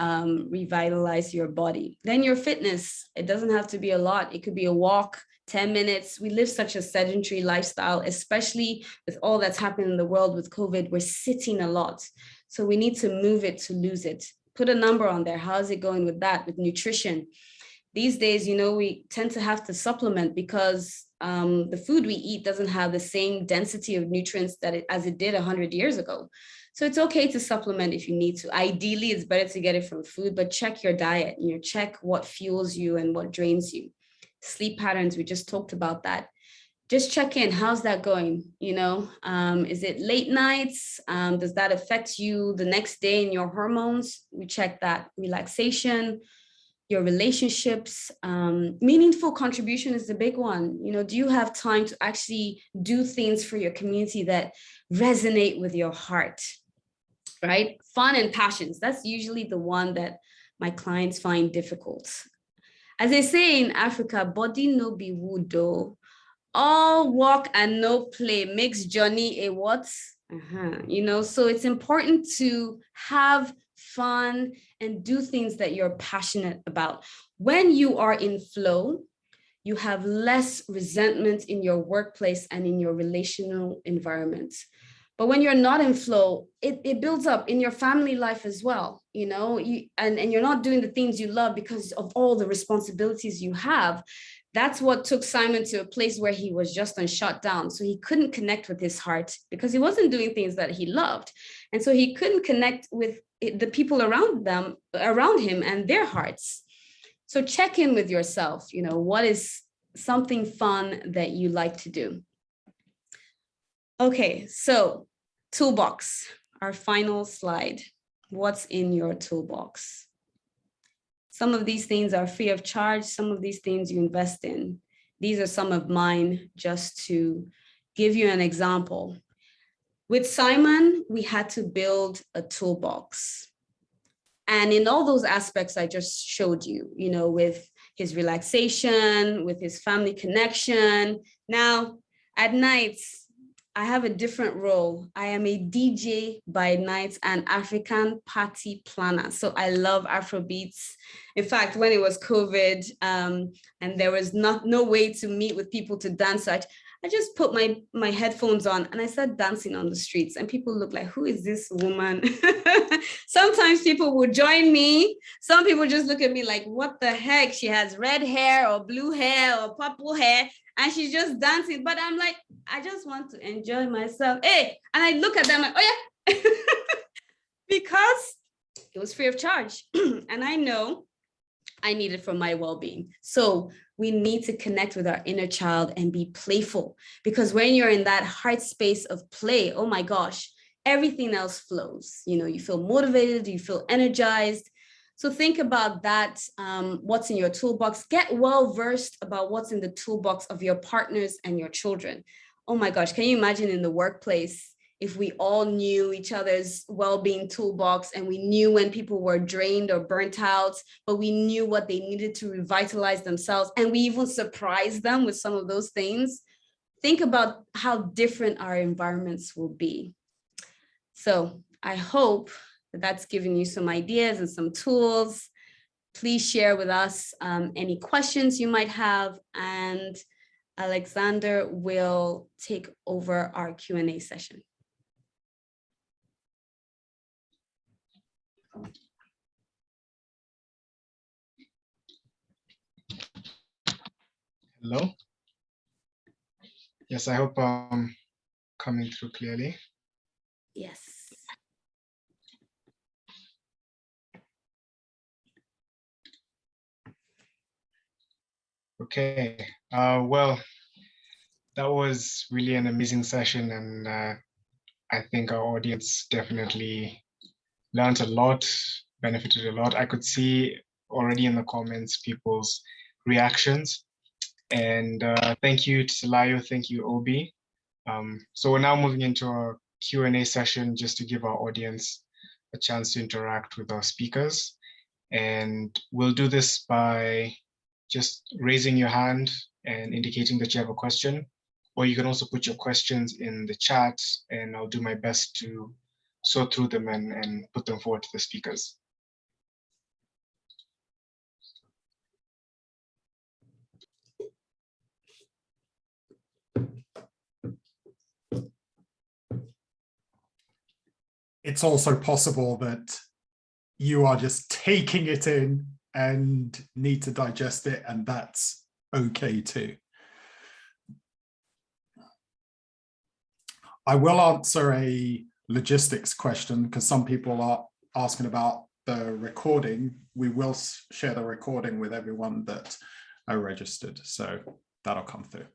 Speaker 3: revitalize your body. Then your fitness, it doesn't have to be a lot. It could be a walk, 10 minutes. We live such a sedentary lifestyle, especially with all that's happening in the world with COVID. We're sitting a lot. So we need to move it to lose it. Put a number on there. How's it going with that, with nutrition? These days, we tend to have to supplement because the food we eat doesn't have the same density of nutrients as it did 100 years ago. So it's okay to supplement if you need to. Ideally, it's better to get it from food, but check your diet, check what fuels you and what drains you. Sleep patterns, we just talked about that. Just check in. How's that going? Is it late nights? Does that affect you the next day in your hormones? We check that. Relaxation, your relationships, meaningful contribution is the big one. Do you have time to actually do things for your community that resonate with your heart, right? Fun and passions. That's usually the one that my clients find difficult. As they say in Africa, body no be wood though. All work and no play makes Johnny a what? So it's important to have fun and do things that you're passionate about. When you are in flow, you have less resentment in your workplace and in your relational environment. But when you're not in flow, it builds up in your family life as well, and you're not doing the things you love because of all the responsibilities you have. That's what took Simon to a place where he was just on shutdown. So he couldn't connect with his heart because he wasn't doing things that he loved. And so he couldn't connect with the people around him and their hearts. So check in with yourself. What is something fun that you like to do? Okay, so toolbox, our final slide. What's in your toolbox? Some of these things are free of charge. Some of these things you invest in. These are some of mine, just to give you an example. With Simon, we had to build a toolbox. And in all those aspects I just showed you, with his relaxation, with his family connection. Now, at nights, I have a different role. I am a DJ by night and African party planner. So I love Afrobeats. In fact, when it was COVID and there was no way to meet with people to dance, I just put my headphones on and I started dancing on the streets and people look like, who is this woman? Sometimes people will join me. Some people just look at me like, what the heck? She has red hair or blue hair or purple hair. And she's just dancing. But I'm like, I just want to enjoy myself. Hey, and I look at them like, oh yeah. Because it was free of charge. And I know I need it for my well-being. So we need to connect with our inner child and be playful. Because when you're in that heart space of play, oh my gosh, everything else flows. You feel motivated, you feel energized. So think about that, what's in your toolbox. Get well-versed about what's in the toolbox of your partners and your children. Oh my gosh, can you imagine in the workplace if we all knew each other's well-being toolbox and we knew when people were drained or burnt out, but we knew what they needed to revitalize themselves, and we even surprised them with some of those things? Think about how different our environments will be. So I hope that's giving you some ideas and some tools. Please share with us any questions you might have, and Alexander will take over our Q&A session.
Speaker 1: Hello. Yes, I hope I'm coming through clearly.
Speaker 3: Yes.
Speaker 1: Okay, well, that was really an amazing session, and I think our audience definitely learned a lot, benefited a lot. I could see already in the comments people's reactions, and thank you to Salayo, thank you, Obi. So we're now moving into our Q&A session just to give our audience a chance to interact with our speakers, and we'll do this by just raising your hand and indicating that you have a question, or you can also put your questions in the chat, and I'll do my best to sort through them and put them forward to the speakers.
Speaker 2: It's also possible that you are just taking it in and need to digest it, and that's okay too. I will answer a logistics question because some people are asking about the recording. We will share the recording with everyone that are registered, so that'll come through.